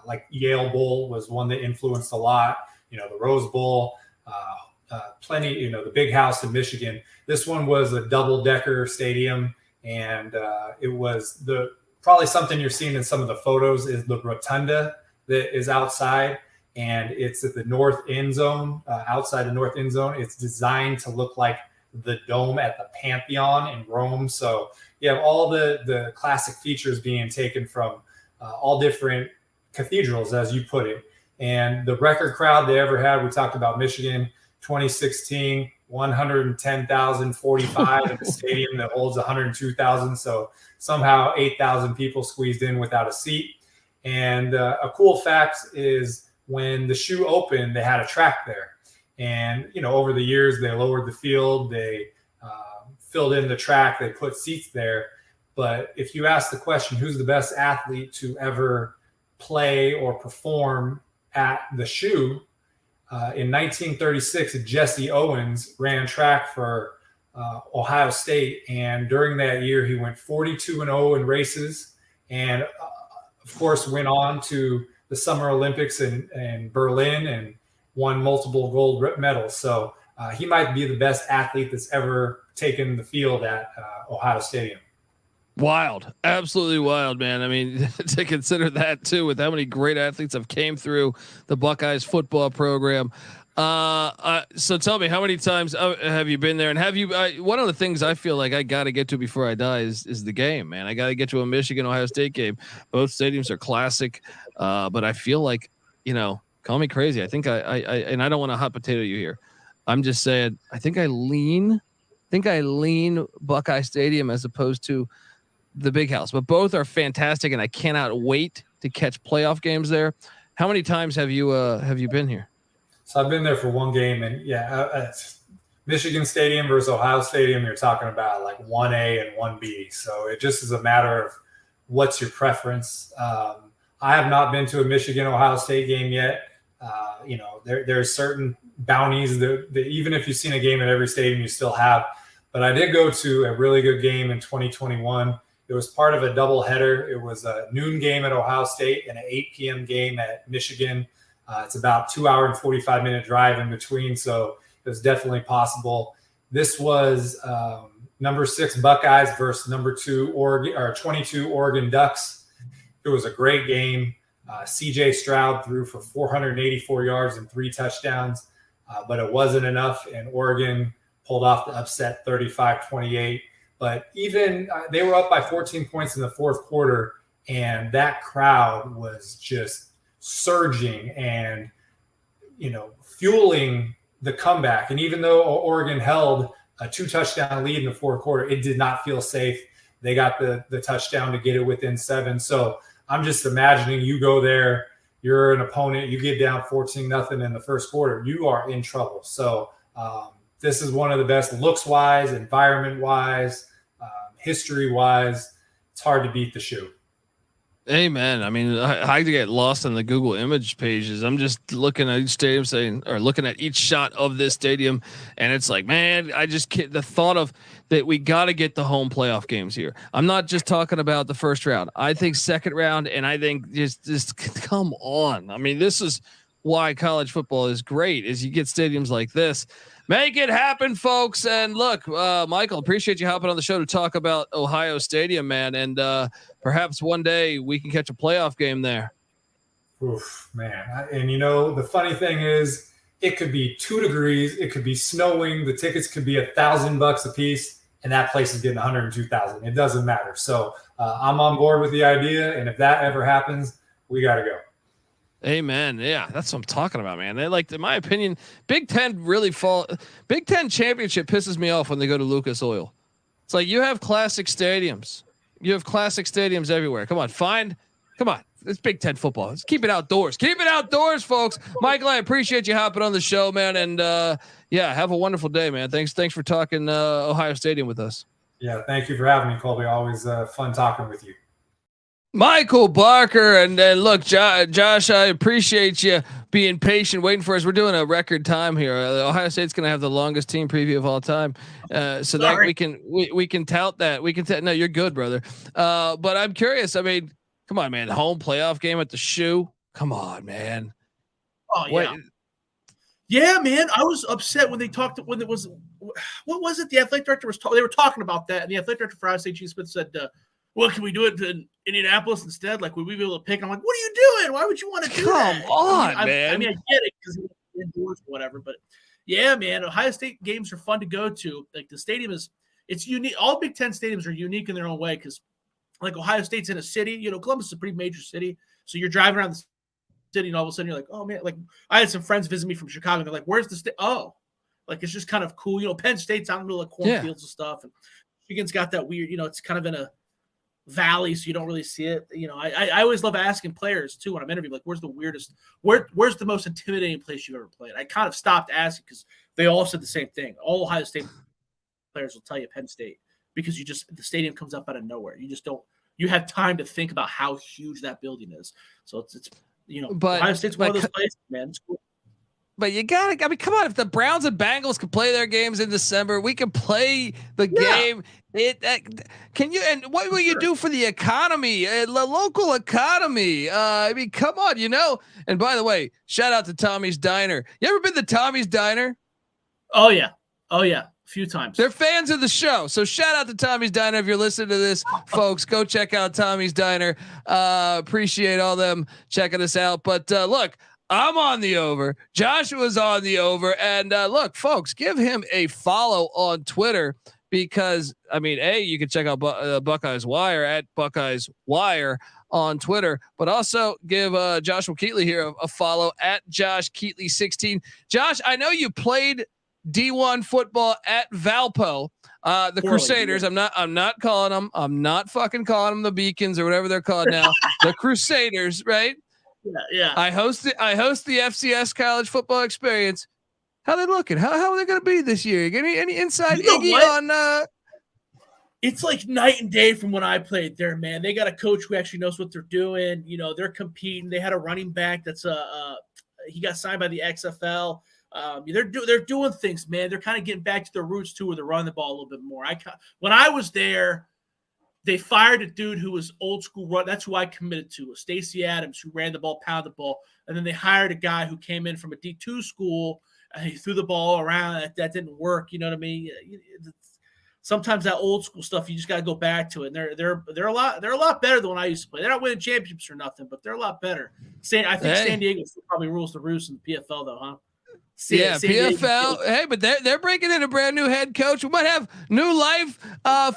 like Yale Bowl was one that influenced a lot. The Rose Bowl, plenty, the Big House in Michigan. This one was a double-decker stadium, and it was probably something you're seeing in some of the photos is the rotunda that is outside, and it's at the north end zone, outside the north end zone. It's designed to look like the dome at the Pantheon in Rome. So you have all the classic features being taken from all different cathedrals, as you put it. And the record crowd they ever had, we talked about Michigan, 2016, 110,045 in a stadium that holds 102,000. So somehow 8,000 people squeezed in without a seat. And a cool fact is when the Shoe opened, they had a track there. And, over the years, they lowered the field, they filled in the track, they put seats there. But if you ask the question, who's the best athlete to ever play or perform at the Shoe, in 1936, Jesse Owens ran track for Ohio State. And during that year, he went 42-0 in races and of course, went on to the Summer Olympics in Berlin and won multiple gold medals. So he might be the best athlete that's ever taken the field at Ohio Stadium. Wild, absolutely wild, man. I mean, to consider that too, with how many great athletes have came through the Buckeyes football program. So tell me, how many times have you been there? And have you? One of the things I feel like I got to get to before I die is the game, man. I got to get to a Michigan Ohio State game. Both stadiums are classic, but I feel like, call me crazy. I think I and I don't want to hot potato you here. I'm just saying, I think I lean Buckeye Stadium as opposed to the Big House, but both are fantastic, and I cannot wait to catch playoff games there. How many times have you been here? So I've been there for one game, and Michigan Stadium versus Ohio Stadium, you're talking about like 1A and 1B. So it just is a matter of what's your preference. I have not been to a Michigan Ohio State game yet. There's certain bounties that even if you've seen a game at every stadium, you still have. But I did go to a really good game in 2021. It was part of a doubleheader. It was a noon game at Ohio State and an 8 p.m. game at Michigan. It's about 2 hour and 45-minute drive in between, so it was definitely possible. This was number 6 Buckeyes versus number 22 Oregon Ducks. It was a great game. CJ Stroud threw for 484 yards and 3 touchdowns, but it wasn't enough, and Oregon pulled off the upset 35-28. But even they were up by 14 points in the fourth quarter, and that crowd was just surging and, fueling the comeback. And even though Oregon held a 2-touchdown lead in the fourth quarter, it did not feel safe. They got the touchdown to get it within 7. So I'm just imagining you go there, you're an opponent, you get down 14-0 in the first quarter, you are in trouble. So this is one of the best looks-wise, environment-wise, history-wise. It's hard to beat the shoe. Amen. I mean, I get lost on the Google image pages. I'm just looking at each stadium looking at each shot of this stadium, and it's like, man, the thought of that we got to get the home playoff games here. I'm not just talking about the first round. I think second round, and I think just come on. I mean, this is why college football is great, is you get stadiums like this. Make it happen, folks. And look, Michael, appreciate you hopping on the show to talk about Ohio Stadium, man. And perhaps one day we can catch a playoff game there. Oof, man. And the funny thing is, it could be 2 degrees. It could be snowing. The tickets could be $1,000 a piece, and that place is getting 102,000. It doesn't matter. So I'm on board with the idea. And if that ever happens, we got to go. Amen. Yeah, that's what I'm talking about, man. They in my opinion, Big Ten championship pisses me off when they go to Lucas Oil. It's like, you have classic stadiums. You have classic stadiums everywhere. Come on. It's Big Ten football. Let's keep it outdoors. Keep it outdoors, folks. Michael, I appreciate you hopping on the show, man. And have a wonderful day, man. Thanks for talking Ohio Stadium with us. Yeah, thank you for having me, Colby. Always fun talking with you. Michael Barker, and look, Josh, I appreciate you being patient, waiting for us. We're doing a record time here. Ohio State's going to have the longest team preview of all time, so that we can tout that. No, you're good, brother. But I'm curious. I mean, come on, man. Home playoff game at the Shoe. Come on, man. Oh yeah, yeah, man. I was upset when they talked. When it was, what was it? The athletic director was. They were talking about that, and the athletic director for Ohio State, G. Smith, said, well, can we do it in Indianapolis instead? Like, would we be able to pick? And I'm like, what are you doing? Why would you want to do that? Come on, man. I mean, I get it because indoors or whatever, but yeah, man, Ohio State games are fun to go to. Like, the stadium it's unique. All Big Ten stadiums are unique in their own way because, like, Ohio State's in a city. Columbus is a pretty major city, so you're driving around the city, and all of a sudden you're like, oh man. Like, I had some friends visit me from Chicago. And they're like, where's the state? Oh, like, it's just kind of cool. Penn State's out in the middle of cornfields and stuff, and Michigan's got that weird. It's kind of in a valley, so you don't really see it. I always love asking players too when I'm interviewing, like, where's the weirdest, where's the most intimidating place you've ever played? I kind of stopped asking because they all said the same thing. All Ohio State players will tell you Penn State, because the stadium comes up out of nowhere. You have time to think about how huge that building is. So it's but Ohio State's one of those places, man. It's cool. you gotta. I mean, come on. If the Browns and Bengals can play their games in December, we can play the game. Can you? And what will you do for the economy, the local economy? I mean, come on. And by the way, shout out to Tommy's Diner. You ever been to Tommy's Diner? Oh yeah. A few times. They're fans of the show. So shout out to Tommy's Diner. If you're listening to this, folks, go check out Tommy's Diner. Appreciate all them checking us out. But look, I'm on the over. Joshua's on the over. And look, folks, give him a follow on Twitter because, I mean, you can check out Buckeyes Wire at Buckeyes Wire on Twitter, but also give Joshua Keatley here a follow at Josh Keatley 16. Josh, I know you played D1 football at Valpo, the Crusaders. Yeah. I'm not calling them. I'm not fucking calling them the Beacons or whatever they're called now. The Crusaders, right? Yeah. I host the FCS college football experience. How they looking? How are they going to be this year? Any inside Iggy on? It's like night and day from when I played there, man. They got a coach who actually knows what they're doing. They're competing. They had a running back that's he got signed by the XFL. They're doing things, man. They're kind of getting back to their roots too, where they're running the ball a little bit more. When I was there, they fired a dude who was old school run. That's who I committed to, Stacey Adams, who ran the ball, pounded the ball, and then they hired a guy who came in from a D2 school and he threw the ball around. That didn't work. You know what I mean? Sometimes that old school stuff, you just got to go back to it. And they're a lot better than when I used to play. They're not winning championships or nothing, but they're a lot better. I think San Diego probably rules the roost in the PFL though, huh? PFL. Hey, but they're breaking in a brand new head coach. We might have new life.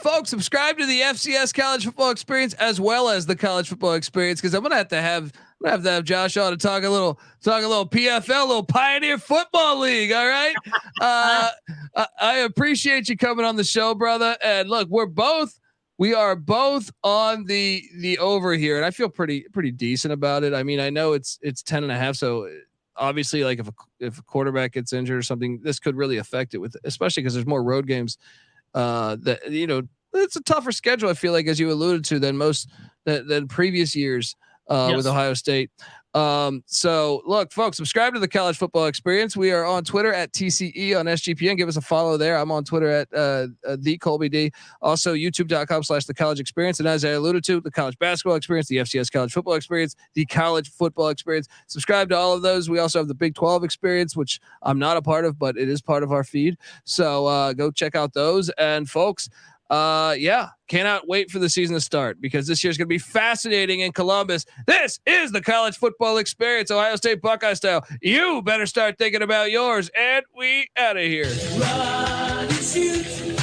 Folks, subscribe to the FCS college football experience as well as the college football experience, because I'm gonna have to have Josh on to talk a little PFL, a little Pioneer Football League. All right. I appreciate you coming on the show, brother. And look, we are both on the over here, and I feel pretty decent about it. I mean, I know it's 10.5, so obviously, like if a quarterback gets injured or something, this could really affect it, especially because there's more road games. It's a tougher schedule, I feel like, as you alluded to, than previous years with Ohio State. So look, folks, subscribe to the college football experience. We are on Twitter at TCE on SGPN. Give us a follow there. I'm on Twitter at the Colby D. Also youtube.com/the college experience. And as I alluded to, the college basketball experience, the FCS college football experience, the college football experience. Subscribe to all of those. We also have the Big 12 experience, which I'm not a part of, but it is part of our feed. So go check out those. And folks, cannot wait for the season to start, because this year's going to be fascinating in Columbus. This is the college football experience, Ohio State Buckeye style. You better start thinking about yours, and we out of here. Run and shoot.